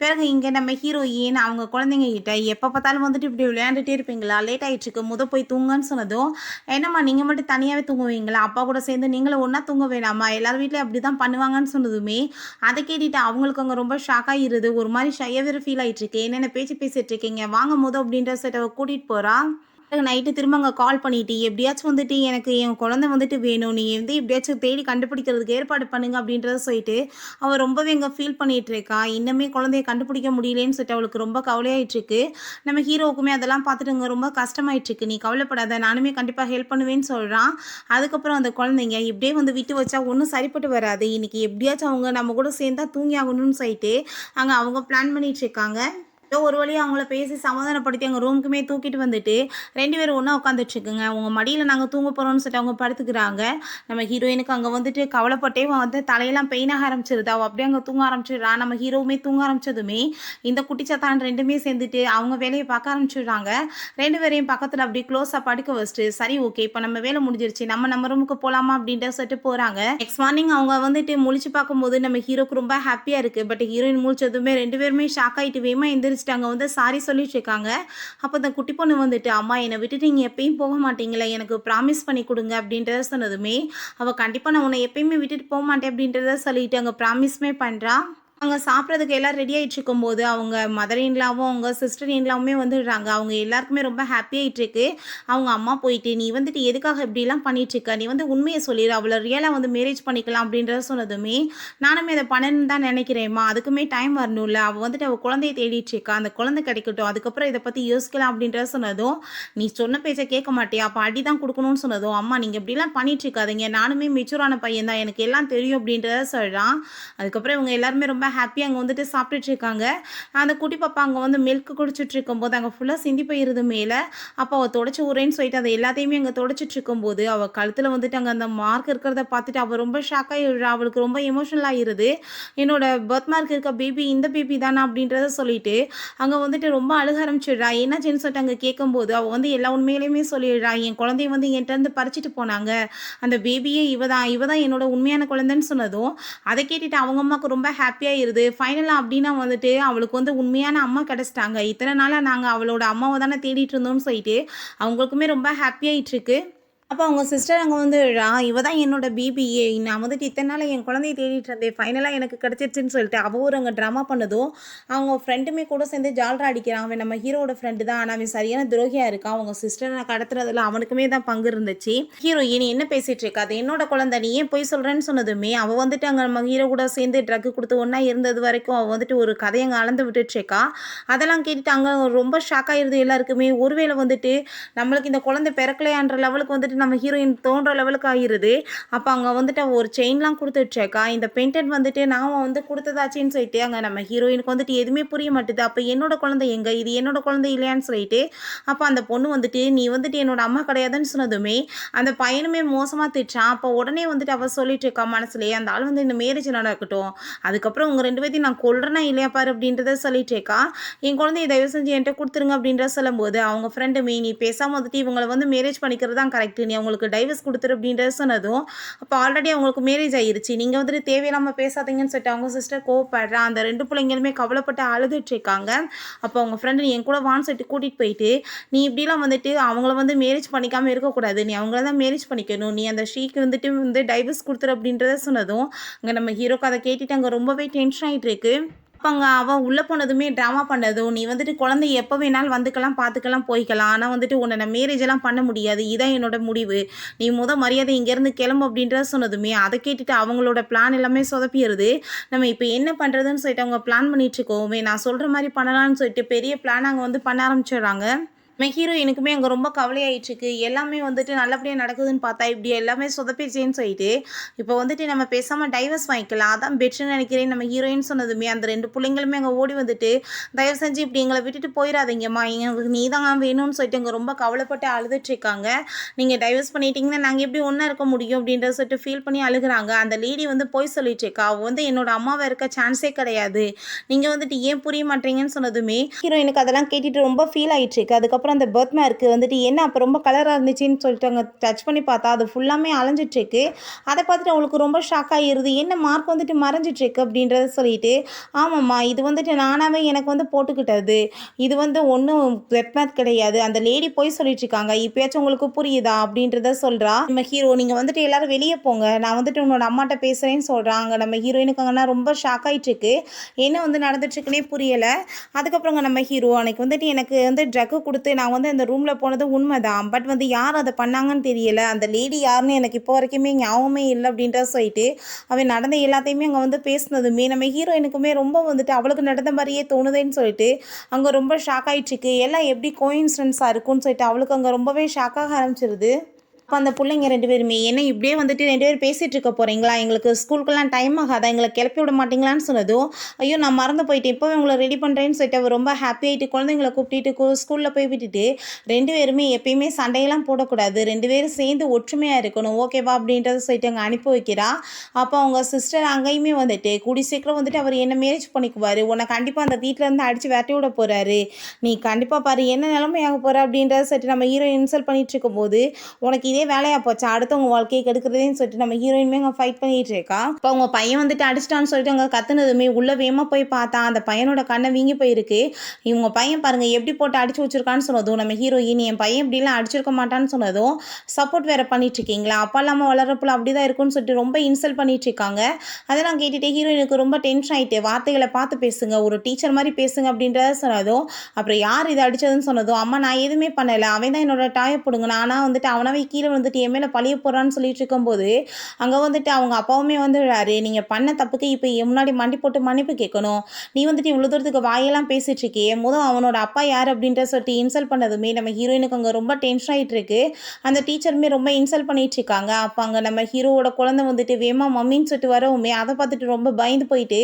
பிறகு இங்கே நம்ம ஹீரோயின் அவங்க குழந்தைங்க கிட்ட எப்போ பார்த்தாலும் வந்துட்டு இப்படி விளையாண்டுட்டே இருப்பீங்களா, லேட் ஆகிட்டுருக்கு, போய் தூங்கன்னு சொன்னதும் என்னம்மா நீங்கள் மட்டும் தனியாகவே தூங்குவீங்களா, அப்பா கூட சேர்ந்து நீங்களும் ஒன்றா தூங்க வேணாமா, எல்லார் வீட்லேயும் அப்படி தான் பண்ணுவாங்கன்னு சொன்னதுமே அதை கேட்டுட்டு அவங்களுக்கு அங்கே ரொம்ப ஷாக் ஆகிடுது. ஒரு மாதிரி ஷையாக ஃபீல் ஆகிட்டுருக்கு. என்னென்ன பேச்சு பேசிகிட்டு இருக்கீங்க வாங்க போதும் அப்படின்ற செட்டை கூட்டிகிட்டு போகிறா. நைட்டு திரும்ப அங்கே கால் பண்ணிட்டு எப்படியாச்சும் வந்துட்டு எனக்கு என் குழந்தை வந்துட்டு வேணும், நீ வந்து எப்படியாச்சும் தேடி கண்டுபிடிக்கிறதுக்கு ஏற்பாடு பண்ணுங்க அப்படின்றத சொல்லிட்டு அவள் ரொம்பவே இங்கே ஃபீல் பண்ணிகிட்டு இருக்கா. இன்னுமே குழந்தைய கண்டுபிடிக்க முடியலேன்னு சொல்லிட்டு அவளுக்கு ரொம்ப கவலையாயிட்டுருக்கு. நம்ம ஹீரோவுக்குமே அதெல்லாம் பார்த்துட்டு இங்கே ரொம்ப கஷ்டமாயிட்டுருக்கு. நீ கவலைப்படாத நானுமே கண்டிப்பாக ஹெல்ப் பண்ணுவேன்னு சொல்கிறான். அதுக்கப்புறம் அந்த குழந்தைங்க இப்படியே வந்து விட்டு வச்சா ஒன்றும் சரிப்பட்டு வராது, இன்றைக்கி எப்படியாச்சும் அவங்க நம்ம கூட சேர்ந்தா தூங்கி ஆகணும்னு சொல்லிட்டு அங்கே அவங்க பிளான் பண்ணிகிட்டு இருக்காங்க. ஏதோ ஒரு வழியாக அவங்கள பேசி சமாதானப்படுத்தி அங்கே ரூமுக்குமே தூக்கிட்டு வந்துட்டு 2 பேரும் ஒன்றா உட்காந்துட்ருக்குங்க. உங்கள் மடியில் நாங்கள் தூங்க போகிறோம்னு சொல்லிட்டு அவங்க படுத்துக்கிறாங்க. நம்ம ஹீரோயினுக்கு அங்கே வந்துட்டு கவலைப்பட்டே வந்து தலையெல்லாம் பெயினாக ஆரம்பிச்சிருது. அவள் அப்படியே அங்கே தூங்க ஆரம்பிச்சிடுறா. நம்ம ஹீரோவுமே தூங்க ஆரம்பிச்சதுமே இந்த குட்டிச்சாத்தான் 2மே சேர்ந்துட்டு அவங்க வேலையை பார்க்க ஆரம்பிச்சிடுறாங்க. 2 பேரையும் பக்கத்தில் அப்படி க்ளோஸாக படுக்க வச்சுட்டு சரி ஓகே இப்போ நம்ம வேலை முடிஞ்சிருச்சு, நம்ம ரூமுக்கு போகலாமா அப்படின்ட்டு சொல்லிட்டு போகிறாங்க. நெக்ஸ்ட் மார்னிங் அவங்க வந்துட்டு முழிச்சு பார்க்கும்போது நம்ம ஹீரோக்கு ரொம்ப ஹாப்பியாக இருக்குது. பட் ஹீரோயின் முழிச்சதுமே 2 பேருமே ஷாக் ஆகிட்டு வேமா எந்திரிச்சு அங்கே வந்து சாரி சொல்லிட்டு இருக்காங்க. அப்போ அந்த குட்டி பொண்ணு வந்துட்டு அம்மா என்னை விட்டுட்டு நீங்கள் எப்பயும் போக மாட்டீங்களே, எனக்கு ப்ராமிஸ் பண்ணி கொடுங்க அப்படின்றத சொன்னதுமே அவள் கண்டிப்பாக நான் உன்னை எப்பயுமே விட்டுட்டு போக மாட்டேன் அப்படின்றத சொல்லிட்டு அங்கே ப்ராமிஸ்மே பண்ணுறா. அங்க சாப்பிட்றதுக்கு எல்லாம் ரெடி ஆயிட்டுருக்கும்போது, அவங்க மதர் இன் லாவும், அவங்க சிஸ்டர் இன் லாவுமே வந்துடுறாங்க. அவங்க எல்லாருக்குமே ரொம்ப ஹாப்பி ஆயிட்டுருக்கு. அவங்க அம்மா போயிட்டு, "நீ வந்துட்டு எதுக்காக இப்படிலாம் பண்ணிட்டுருக்க? நீ வந்து உண்மைய சொல்லிரு. அவள ரியலா வந்து மேரேஜ் பண்ணிக்கலாம்." அப்படின்றத சொன்னதுமே, "நானுமே அத பண்ணணும்னு தான் நெனைக்கிறேன்ம்மா. அதுக்குமே டைம் வரணும்ல. அவ வந்துட்டு அவ குழந்தைய தேடிட்டுருக்கா. அந்த குழந்தை கிடைக்கட்டும். அதுக்கப்புறம் இத பத்தி யோசிக்கலாம்." அப்படின்றத சொன்னதும், "நீ சொன்ன பேச்ச கேட்க மாட்டியா? அப்ப அடி தான் குடுக்கணும்னு" சொன்னதும், "அம்மா நீங்க இப்படிலாம் பண்ணிட்டுருக்காதீங்க. நானுமே மெச்சூரான பையன் தான். எனக்கு எல்லாம் தெரியும்." அப்படின்றத சொல்றான். அதுக்கப்புறம் இவங்க எல்லாருமே ரொம்ப ஹாப்பியா அங்க வந்துட்டு சாப்பிட்டுட்டு இருக்காங்க. அந்த குட்டி பாப்பா அங்க வந்து மில்க் குடிச்சிட்டு இருக்கும்போது, அங்க ஃபுல்லா சிந்தி போயிருது மேல. அப்ப அவ தொடச்சு விட்றேன்னு சொல்லிட்டு அத எல்லாத்தையுமே அங்க தொடச்சிட்டு இருக்கும்போது, அவ கழுத்துல வந்துட்டு அங்க அந்த மார்க் இருக்கிறத பார்த்துட்டு அவ ரொம்ப ஷாக் ஆயிடுறா. அவளுக்கு ரொம்ப எமோஷனல் ஆயிருது. என்னோட பர்த் மார்க் இருக்க பேபி இந்த பேபி தானா அப்படின்றத சொல்லிட்டு, அங்க வந்துட்டு ரொம்ப அழுக ஆரம்பிச்சுடுறா. என்னாச்சுன்னு சொல்லிட்டு அங்க கேட்கும்போது, அவ வந்து எல்லா உண்மையிலுமே சொல்லிடுறா. என் குழந்தைய வந்து என்ட்ட இருந்து பறிச்சுட்டு போனாங்க. அந்த பேபியே இவ தான். இவ தான் என்னோட உண்மையான குழந்தைன்னு சொன்னதும், அத கேட்டுட்டு அவங்க அம்மாவுக்கு ரொம்ப ஹாப்பியாயிருது. ஃபைனலா அப்டின்னா வந்துட்டு, அவளுக்கு வந்து உண்மையான அம்மா கெடைச்சிட்டாங்க. இத்தன நாளா நாங்க அவளோட அம்மாவ தானே தேடிட்டு இருந்தோம்னு சொல்லிட்டு, அவங்களுக்குமே ரொம்ப ஹாப்பியாயிட்டுருக்கு. அப்ப அவங்க சிஸ்டர் அங்க வந்துடுறா. "இவ தான் என்னோட பிபிஏ. நான் வந்துட்டு இத்தன நாளா என் குழந்தைய தேடிட்டு இருந்தேன். ஃபைனலா எனக்கு கிடைச்சிருச்சுன்னு" சொல்லிட்டு அவ ஒரு அங்க ட்ராமா பண்ணதும், அவங்க ஃப்ரெண்டுமே கூட சேர்ந்து ஜால்ரா அடிக்கிறான். அவன் நம்ம ஹீரோவோட ஃப்ரெண்டு தான். ஆனா அவன் சரியான துரோகியா இருக்கான். அவங்க சிஸ்டர கடத்துறதுல அவனுக்குமே தான் பங்கு இருந்துச்சு. ஹீரோயின் என்ன பேசிட்டு இருக்கா? அது என்னோட குழந்தை. நீ ஏன் பொய் சொல்றேன்னு சொன்னதுமே, அவ வந்துட்டு அங்க நம்ம ஹீரோ கூட சேர்ந்து ட்ரக் குடுத்து ஒண்ணா இருந்தது வரைக்கும் அவ வந்துட்டு ஒரு கதைய அங்க அளந்து விட்டுட்டு இருக்கா. அதெல்லாம் கேட்டுட்டு அங்க ரொம்ப ஷாக் ஆயிருது எல்லாருக்குமே. ஒருவேளை வந்துட்டு நம்மளுக்கு இந்த குழந்தை பிறக்கலையான்ற லெவலுக்கு வந்துட்டு நம்ம ஹீரோயின் தோன்ற லெவலுக்கு ஆயிருது. அப்ப அங்க வந்துட்டு அவ ஒரு செயின்லாம் குடுத்துட்ருக்கா. இந்த பெண்டன்ட் வந்துட்டு நாம வந்து குடுத்ததாச்சேன்னு சொல்லிட்டு, அங்க நம்ம ஹீரோயினுக்கு வந்துட்டு எதுவுமே புரிய மாட்டுது. அப்ப என்னோட குழந்தை எங்க? இது என்னோட குழந்தை இல்லையான்னு சொல்லிட்டு, அப்ப அந்த பொண்ணு வந்துட்டு, "நீ வந்துட்டு என்னோட அம்மா கிடையாதுன்னு" சொன்னதுமே, அந்த பையனுமே மோசமா திட்டுறான். அப்ப உடனே வந்துட்டு அவ சொல்லிட்டு இருக்கா மனசுலயே, "அந்த ஆள் வந்து இந்த மேரேஜ் நடக்கட்டும். அதுக்கப்புறம் உங்க 2 பேத்தையும் நான் கொல்றேனா இல்லையா பாரு" அப்படின்றத சொல்லிட்டு இருக்கா. "என் குழந்தைய தயவு செஞ்சு என்ட்ட குடுத்துருங்க" அப்படின்றத சொல்லும்போது, அவங்க ஃப்ரெண்டுமே, "நீ பேசாம வந்துட்டு இவங்கள வந்து மேரேஜ் பண்ணிக்கிறது தான் கரெக்ட். நீ அவங்களுக்கு டைவர்ஸ் குடுத்துரு" அப்படின்றத சொன்னதும், அப்ப ஆல்ரெடி அவங்களுக்கு மேரேஜ் ஆயிருச்சு. நீங்க வந்துட்டு தேவையில்லாம பேசாதீங்கன்னு சொல்லிட்டு அவங்க சிஸ்டர் கோவப்படுறா. அந்த 2 பிள்ளைங்களுமே கவலைப்பட்டு அழுதுட்டு இருக்காங்க. அப்ப அவங்க ஃப்ரெண்ட் "நீ என் கூட வான்னு" சொல்லிட்டு கூட்டிட்டு போயிட்டு, "நீ இப்படிலாம் வந்துட்டு அவங்கள வந்து மேரேஜ் பண்ணிக்காம இருக்கக்கூடாது. நீ அவங்கள தான் மேரேஜ் பண்ணிக்கணும். நீ அந்த ஸ்ரீக்கு வந்துட்டு வந்து டைவர்ஸ் குடுத்துரு" அப்படின்றத சொன்னதும், அங்க நம்ம ஹீரோக்கு அத கேட்டுட்டு அங்க ரொம்பவே டென்ஷன் ஆயிட்டு இருக்கு. அப்ப அங்க அவ உள்ள போனதுமே ட்ராமா பண்ணதும், "நீ வந்துட்டு குழந்தை எப்ப வேணாலும் வந்துக்கலாம், பார்த்துக்கலாம், போய்க்கலாம். ஆனா வந்துட்டு உன்ன நான் மேரேஜ் எல்லாம் பண்ண முடியாது. இதான் என்னோட முடிவு. நீ மரியாதை இங்கேருந்து கிளம்பு" அப்படின்றத சொன்னதுமே, அத கேட்டுட்டு அவங்களோட பிளான் எல்லாமே சொதப்பிருது. நம்ம இப்ப என்ன பண்றதுன்னு சொல்லிட்டு அவங்க பிளான் பண்ணிட்டு இருக்கோமே, நான் சொல்ற மாரி பண்ணலாம்னு சொல்லிட்டு பெரிய பிளான் அங்க வந்து பண்ண ஆரம்பிச்சுடுறாங்க. நம்ம ஹீரோயினுக்குமே அங்க ரொம்ப கவலையாயிட்டுருக்கு. எல்லாமே வந்துட்டு நல்லபடியா நடக்குதுன்னு பார்த்தா, இப்படி எல்லாமே சொதப்பிருச்சேன்னு சொல்லிட்டு, இப்போ வந்துட்டு நம்ம பேசாம டைவர்ஸ் வாங்கிக்கலாம். அதான் பெட்டர்ன்னு நெனைக்கிறேன்னு நம்ம ஹீரோயின் சொன்னதுமே, அந்த 2 புள்ளைங்களுமே அங்க ஓடி வந்துட்டு, "தயவு செஞ்சு இப்படி எங்கள விட்டுட்டு போயிறாதீங்கம்மா. எங்களுக்கு நீ தான் வேணும்னு" சொல்லிட்டு அங்க ரொம்ப கவலைப்பட்டு அழுதுட்டுருக்காங்க. "நீங்க டைவர்ஸ் பண்ணிட்டீங்கன்னா, நாங்க எப்படி ஒண்ணா இருக்க முடியும்?" அப்படின்றத சொல்லிட்டு ஃபீல் பண்ணி அழுகுறாங்க. அந்த லேடி வந்து பொய் சொல்லிட்டுருக்கா. அவ வந்து என்னோட அம்மாவா இருக்க சான்ஸே கிடையாது. நீங்க வந்துட்டு ஏன் புரிய மாட்றீங்கன்னு சொன்னதுமே, ஹீரோயினுக்கு அதெல்லாம் கேட்டுட்டு ரொம்ப ஃபீல் ஆயிட்டுருக்கு. அதுக்கப்புறம் அந்த பர்த் மார்க் வந்துட்டு என்ன அப்ப ரொம்ப கலரா இருந்துச்சுன்னு சொல்லிட்டு அங்க டச் பண்ணி பார்த்தா, அது ஃபுல்லாமே அலைஞ்சிட்டுருக்கு. அத பார்த்துட்டு அவளுக்கு ரொம்ப ஷாக் ஆயிருது. "என்ன மார்க் வந்துட்டு மறைஞ்சிட்டுருக்கு" அப்படின்றத சொல்லிட்டு, "ஆமாம்மா, இது வந்துட்டு நானாவே எனக்கு வந்து போட்டுக்கிட்டது. இது வந்து ஒண்ணும் பர்த் மார்க் கிடையாது. அந்த லேடி பொய் சொல்லிட்டுருக்காங்க. இப்பயாச்சும் உங்களுக்கு புரியுதா?" அப்படின்றத சொல்றா. நம்ம ஹீரோ, "நீங்க வந்துட்டு எல்லாரும் வெளிய போங்க. நான் வந்துட்டு உன்னோட அம்மாட்ட பேசுறேன்னு" சொல்றான். அங்க நம்ம ஹீரோயினுக்கு அங்கன்னா ரொம்ப ஷாக் ஆயிட்டுருக்கு. என்ன வந்து நடந்துட்டுருக்குன்னே புரியல. அதுக்கப்புறங்க நம்ம ஹீரோ, "அன்னைக்கு வந்துட்டு எனக்கு வந்து ட்ரக்கு குடுத்து நான் வந்து அந்த ரூம்ல போனது உண்மைதான். பட் வந்து யார் அத பண்ணாங்கன்னு தெரியல. அந்த லேடி யாருன்னு எனக்கு இப்போ வரைக்குமே ஞாபகமே இல்ல" அப்படின்றத சொல்லிட்டு, அவன் நடந்த எல்லாத்தையுமே அங்க வந்து பேசினதுமே, நம்ம ஹீரோயினுக்குமே ரொம்ப வந்துட்டு அவளுக்கு நடந்த மாரியே தோணுதேன்னு சொல்லிட்டு, அங்க ரொம்ப ஷாக் ஆயிட்டுருக்கு. எல்லாம் எப்படி கோஇன்சிடென்ஸா இருக்கும்ன்னு சொல்லிட்டு அவளுக்கு அங்க ரொம்பவே ஷாக் ஆக ஆரம்பிச்சிருது. அப்ப அந்த புள்ளைங்க 2 பேருமே, "என்ன இப்படியே வந்துட்டு 2 பேரும் பேசிட்டு இருக்க போறீங்களா? எங்களுக்கு ஸ்கூலுக்குலாம் டைம் ஆகாதா? எங்கள கிளப்பி விட மாட்டீங்களான்னு?" சொன்னதும், "ஐயோ! நான் மறந்து போயிட்டேன். இப்பவே உங்கள ரெடி பண்றேன்னு" சொல்லிட்டு அவ ரொம்ப ஹாப்பி ஆயிட்டு குழந்தைங்கள கூப்பிட்டுட்டு ஸ்கூல்ல போய் விட்டுட்டு, "2 பேருமே எப்பயுமே சண்டையெல்லாம் போடக்கூடாது. 2 பேரும் சேர்ந்து ஒற்றுமையா இருக்கணும். ஓகேவா?" அப்படின்றத சொல்லிட்டு அங்க அனுப்பி வைக்கிறா. அப்ப அவங்க சிஸ்டர் அங்கேயுமே வந்துட்டு, "கூடிய சீக்கிரம் வந்துட்டு அவரு என்ன மேரேஜ் பண்ணிக்குவாரு. உன்ன கண்டிப்பா அந்த வீட்ல இருந்து அடிச்சு விரட்டி விட போறாரு. நீ கண்டிப்பா பாரு என்ன நிலைமை ஆக போற" அப்படின்றத சொல்லிட்டு நம்ம ஹீரோ இன்சல்ட் பண்ணிட்டு இருக்கும்போது, "உனக்கு இதே வேலையாக போச்சா அடுத்தவங்க வாழ்க்கையை கெடுக்கிறதேன்னு சொல்லிட்டு நம்ம ஹீரோயினுமே அங்கே ஃபைட் பண்ணிட்டு இருக்கா. இப்போ அவங்க பையன் வந்துட்டு அடிச்சிட்டான்னு சொல்லிட்டு அங்கே கத்துனதுமே உள்ள வேகமாக போய் பார்த்தா அந்த பையனோட கண்ணை வீங்கி போயிருக்கு. இவங்க பையன் பாருங்க எப்படி போட்டு அடிச்சு வச்சிருக்கான்னு சொன்னதும் நம்ம ஹீரோயின் என் பையன் இப்படிலாம் அடிச்சிருக்க மாட்டான்னு சொன்னதும் சப்போர்ட் வேற பண்ணிட்டு இருக்கீங்களா, அப்பா இல்லாமல் வளரப்புல அப்படிதான் இருக்குன்னு சொல்லிட்டு ரொம்ப இன்சல்ட் பண்ணிட்டு இருக்காங்க. அதெல்லாம் கேட்டுட்டு ஹீரோயினுக்கு ரொம்ப டென்ஷன் ஆயிட்டு வார்த்தைகளை பார்த்து பேசுங்க, ஒரு டீச்சர் மாதிரி பேசுங்க அப்படின்றத சொன்னதும் அப்புறம் யார் இதை அடிச்சதுன்னு சொன்னதும் அம்மா நான் எதுவுமே பண்ணலை, அவன் தான் என்னோட டாயை பிடுங்க, ஆனால் வந்துட்டு அவனாவே கீழே வந்துட்டு என் மேலே பழிய போகிறான்னு சொல்லிட்டு இருக்கும்போது அங்கே வந்துட்டு அவங்க அப்பாவுமே வந்துடுறாரு. நீங்கள் பண்ண தப்புக்கு இப்போ என் முன்னாடி மண்டி போட்டு மன்னிப்பு கேட்கணும், நீ வந்துட்டு இவ்வளோ தூரத்துக்கு வாயெல்லாம் பேசிட்டு இருக்கியே, முதல் அவனோட அப்பா யார் அப்படின்ற சொல்லிட்டு இன்சல்ட் பண்ணதுமே நம்ம ஹீரோயினுக்கு அங்கே ரொம்ப டென்ஷன் ஆகிட்டு இருக்கு. அந்த டீச்சருமே ரொம்ப இன்சல்ட் பண்ணிட்டு இருக்காங்க. அப்போ அங்கே நம்ம ஹீரோவோட குழந்தை வந்துட்டு வேமா மம்மின்னு சொல்லிட்டு வரவுமே அதை பார்த்துட்டு ரொம்ப பயந்து போயிட்டு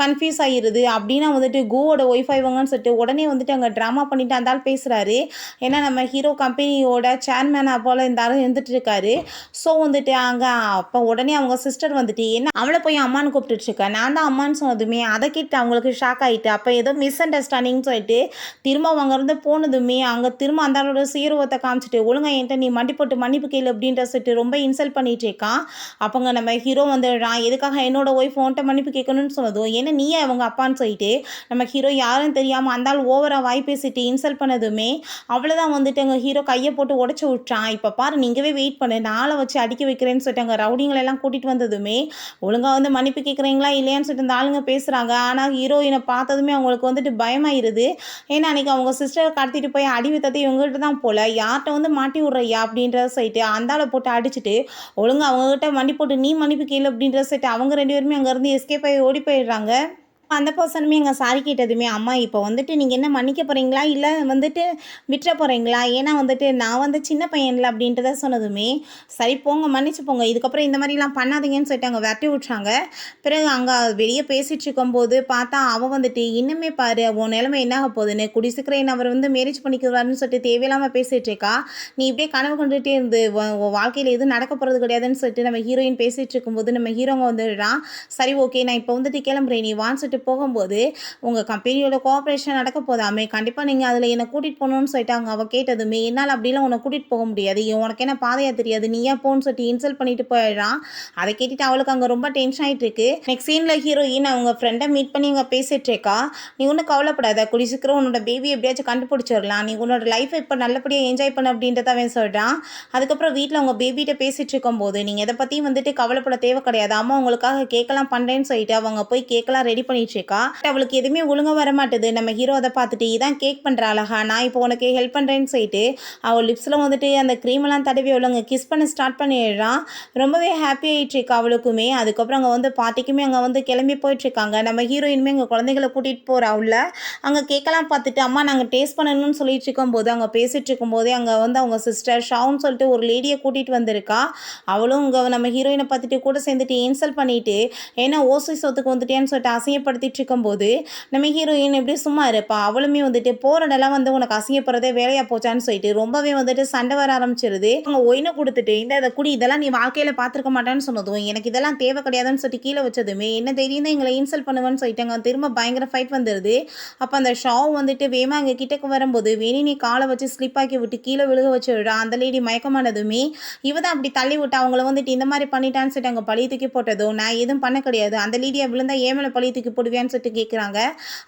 கன்ஃபியூஸ் ஆகிடுது. அப்படின்னா வந்துட்டு கோவோட ஒய்ஃப் ஆயிவாங்கன்னு சொல்லிட்டு உடனே வந்துட்டு அங்கே ட்ராமா பண்ணிட்டு அந்த ஆள் பேசுகிறாரு. ஏன்னா நம்ம ஹீரோ கம்பெனியோட சேர்மேனாக போல் இந்த ஆள் இருந்துட்டு இருக்காரு. ஸோ வந்துட்டு அங்கே அப்போ உடனே அவங்க சிஸ்டர் வந்துட்டு என்ன அவளை போய் அம்மான்னு கூப்பிட்டுட்டு இருக்கா, நான் தான் அம்மான்னு சொன்னதுமே அதை கேட்டு அவங்களுக்கு ஷாக் ஆகிட்டு அப்போ ஏதோ மிஸ் அண்டர்ஸ்டாண்டிங் சொல்லிட்டு திரும்ப அவங்க இருந்து போனதுமே அங்கே திரும்ப அந்த ஆளோட சீரவத்தை காமிச்சிட்டு ஒழுங்கா என்கிட்ட நீ மண்டி போட்டு மன்னிப்பு கேளு அப்படின்ற சொல்லிட்டு ரொம்ப இன்சல்ட் பண்ணிட்டு இருக்கான். அப்போங்க நம்ம ஹீரோ வந்துடுறான். எதுக்காக என்னோட ஒய்ஃப் உன்ட்ட மன்னிப்பு கேட்கணும்னு சொன்னதும் ஏன்னா நீயே அவங்க அப்பான்னு சொல்லிட்டு நம்ம ஹீரோ யாரும் தெரியாமல் அந்த ஆள் ஓவராக வாய் பேசிட்டு இன்சல்ட் பண்ணதுமே அவ்வளோதான் வந்துட்டு எங்கள் ஹீரோ கையை போட்டு உடச்சி விட்டான். இப்போ பாரு நீங்கவே வெயிட் பண்ணு, நாளை வச்சு அடிக்க வைக்கிறேன்னு சொல்லிட்டு அங்கே ரவுடிங்களெல்லாம் கூட்டிகிட்டு வந்ததுமே ஒழுங்காக வந்து மன்னிப்பு கேட்குறீங்களா இல்லையான்னு சொல்லிட்டு அந்த ஆளுங்க பேசுகிறாங்க. ஆனால் ஹீரோயினை பார்த்ததுமே அவங்களுக்கு வந்துட்டு பயமாயிருது. ஏன்னா அன்றைக்கி அவங்க சிஸ்டரை கடத்திட்டு போய் அடி வித்தது இவங்ககிட்ட தான் போல், யார்கிட்ட வந்து மாட்டி விட்றையா அப்படின்றத சொல்லிட்டு அந்த ஆளை போட்டு அடிச்சுட்டு ஒழுங்காக அவங்ககிட்ட மண்டி போட்டு நீ மன்னிப்பு கேளு அப்படின்றத சொல்லிட்டு அவங்க ரெண்டு பேருமே அங்கேருந்து எஸ்கேப் ஆகி ஓடி போயிடுறாங்க. அந்த பர்சனுமே எங்கள் சாரி கேட்டதுமே அம்மா இப்போ வந்துட்டு நீங்கள் என்ன மன்னிக்க போகிறீங்களா இல்லை வந்துட்டு விட்டுற போகிறீங்களா, ஏன்னா வந்துட்டு நான் வந்து சின்ன பையன்ல அப்படின்றத சொன்னதுமே சரி போங்க மன்னிச்சு போங்க, இதுக்கப்புறம் இந்த மாதிரிலாம் பண்ணாதீங்கன்னு சொல்லிட்டு அங்கே விரட்டி விட்றாங்க. பிறகு அங்கே வெளியே பேசிகிட்டு இருக்கும்போது பார்த்தா அவள் வந்துட்டு இன்னுமே பாரு உன் நிலைமை என்ன ஆக போகுதுன்னு குடி சீக்கிரம் அவர் வந்து மேரேஜ் பண்ணிக்கிறாருன்னு சொல்லிட்டு தேவையில்லாமல் பேசிகிட்டு இருக்கா. நீ இப்படியே கனவு கொண்டுகிட்டே இருந்து வாழ்க்கையில் எதுவும் நடக்க போகிறது கிடையாதுன்னு சொல்லிட்டு நம்ம ஹீரோயின் பேசிகிட்டு இருக்கும்போது நம்ம ஹீரோங்க வந்துடுறான். சரி ஓகே நான் இப்போ வந்துட்டு கிளம்புறேன், நீ வான்னு சொல்லிட்டு போகும்போது உங்கள் கம்பெனியோட கோஆப்ரேஷன் நடக்க போதாமே, கண்டிப்பாக நீங்கள் அதில் என்னை கூட்டிகிட்டு போகணும்னு சொல்லிட்டாங்க. அவள் கேட்டதுமே என்னால் அப்படிலாம் உன்னை கூட்டிகிட்டு போக முடியாது, உனக்கு என்ன பாதையாக தெரியாது, நீ ஏன் போன்னு சொல்லிட்டு இன்சல்ட் பண்ணிட்டு போயிடுறான். அதை கேட்டுட்டு அவளுக்கு அங்கே ரொம்ப டென்ஷன் ஆகிட்டு இருக்கு. நெக்ஸ்ட் சீனில் ஹீரோயின் அவங்க ஃப்ரெண்டை மீட் பண்ணி அங்கே பேசிகிட்டு இருக்கா. நீ ஒன்றும் கவலைப்படாத, கூடி சீக்கிரம் உன்னோட பேபி எப்படியாச்சும் கண்டுபிடிச்சிடலாம், நீ உன்னோட லைஃப்பை இப்போ நல்லபடியாக என்ஜாய் பண்ண அப்படின்றத அவன் சொல்கிறான். அதுக்கப்புறம் வீட்டில் அவங்க பேபிகிட்ட பேசிகிட்டு இருக்கும்போது நீங்கள் எதை பற்றியும் வந்துட்டு கவலைப்பட தேவை கிடையாது, அம்மா உங்களுக்காக கேட்கலாம் பண்ணுறேன்னு சொல்லிட்டு அவங்க போய் கேட்கலாம் ரெடி பண்ணிட்டு இருக்கா. அவளுக்கு எதுவுமே ஒழுங்காக வர மாட்டுது. நம்ம ஹீரோ அதை பார்த்துட்டு இதான் கேக் பண்ணுற அழகா, நான் இப்போ உனக்கு ஹெல்ப் பண்ணுறேன்னு சொல்லிட்டு அவள் லிப்ஸில் வந்துட்டு அந்த க்ரீமெல்லாம் தடவி அவளுங்க கிஸ் பண்ண ஸ்டார்ட் பண்ணிடுறான். ரொம்பவே ஹாப்பி ஆகிட்டுருக்கு அவளுக்குமே. அதுக்கப்புறம் அங்கே வந்து பார்ட்டிக்குமே அங்கே வந்து கிளம்பி போயிட்டுருக்காங்க. நம்ம ஹீரோயினுமே எங்கள் குழந்தைகளை கூட்டிகிட்டு போகிறா உள்ள. அங்கே கேட்கலாம் பார்த்துட்டு அம்மா நாங்கள் டேஸ்ட் பண்ணணும்னு சொல்லிட்டு இருக்கும்போது அங்கே பேசிகிட்டு இருக்கும்போதே அங்கே வந்து அவங்க சிஸ்டர் ஷாவுன்னு சொல்லிட்டு ஒரு லேடியை கூட்டிகிட்டு வந்திருக்கா. அவளும் இங்கே நம்ம ஹீரோயினை பார்த்துட்டு கூட சேர்ந்துட்டு இன்சல்ட் பண்ணிட்டு ஏன்னா ஓசி சொத்துக்கு வந்துட்டேன்னு சொல்லிட்டு அசிங்கப்படுத்திட்டு இருக்கும்போது நம்ம ஹீரோயின் எப்படி சும்மா இருப்பா, அவளுமே வந்துட்டு போறடெல்லாம் வந்து உனக்கு அசிங்கப்படுறதே வேலையா போச்சான்னு சொல்லிட்டு ரொம்பவே வந்துட்டு சண்டை வர ஆரம்பிச்சிருது. அவங்க ஒயினை கொடுத்துட்டு இந்த குடி இதெல்லாம் நீ வாழ்க்கையில பார்த்துருக்க மாட்டான்னு சொன்னதும் எனக்கு இதெல்லாம் தேவை கிடையாதுன்னு சொல்லிட்டு கீழே வச்சதுமே என்ன தைரியம் தான் எங்களை இன்சல்ட் பண்ணுவேன்னு சொல்லிட்டாங்க. திரும்ப பயங்கர ஃபைட் வந்துடுது. அப்போ அந்த ஷாவ் வந்துட்டு வேமா அங்கே கிட்டக்கு வரும்போது வேணி நீ காலை வச்சு ஸ்லிப் ஆக்கி விட்டு கீழே விழுக வச்சு விடுறா. அந்த லேடி மயக்கமானதுமே இவ தான் அப்படி தள்ளி விட்டு அவங்கள வந்துட்டு இந்த மாதிரி பண்ணிட்டான்னு சொல்லிட்டு அங்கே பழி தூக்கி போட்டதும் நான் எதுவும் பண்ண கிடையாது, அந்த லேடியை விழுந்தா ஏமலை பழி தூக்கி போடுவேன்னு சொல்லிட்டு கேட்குறாங்க.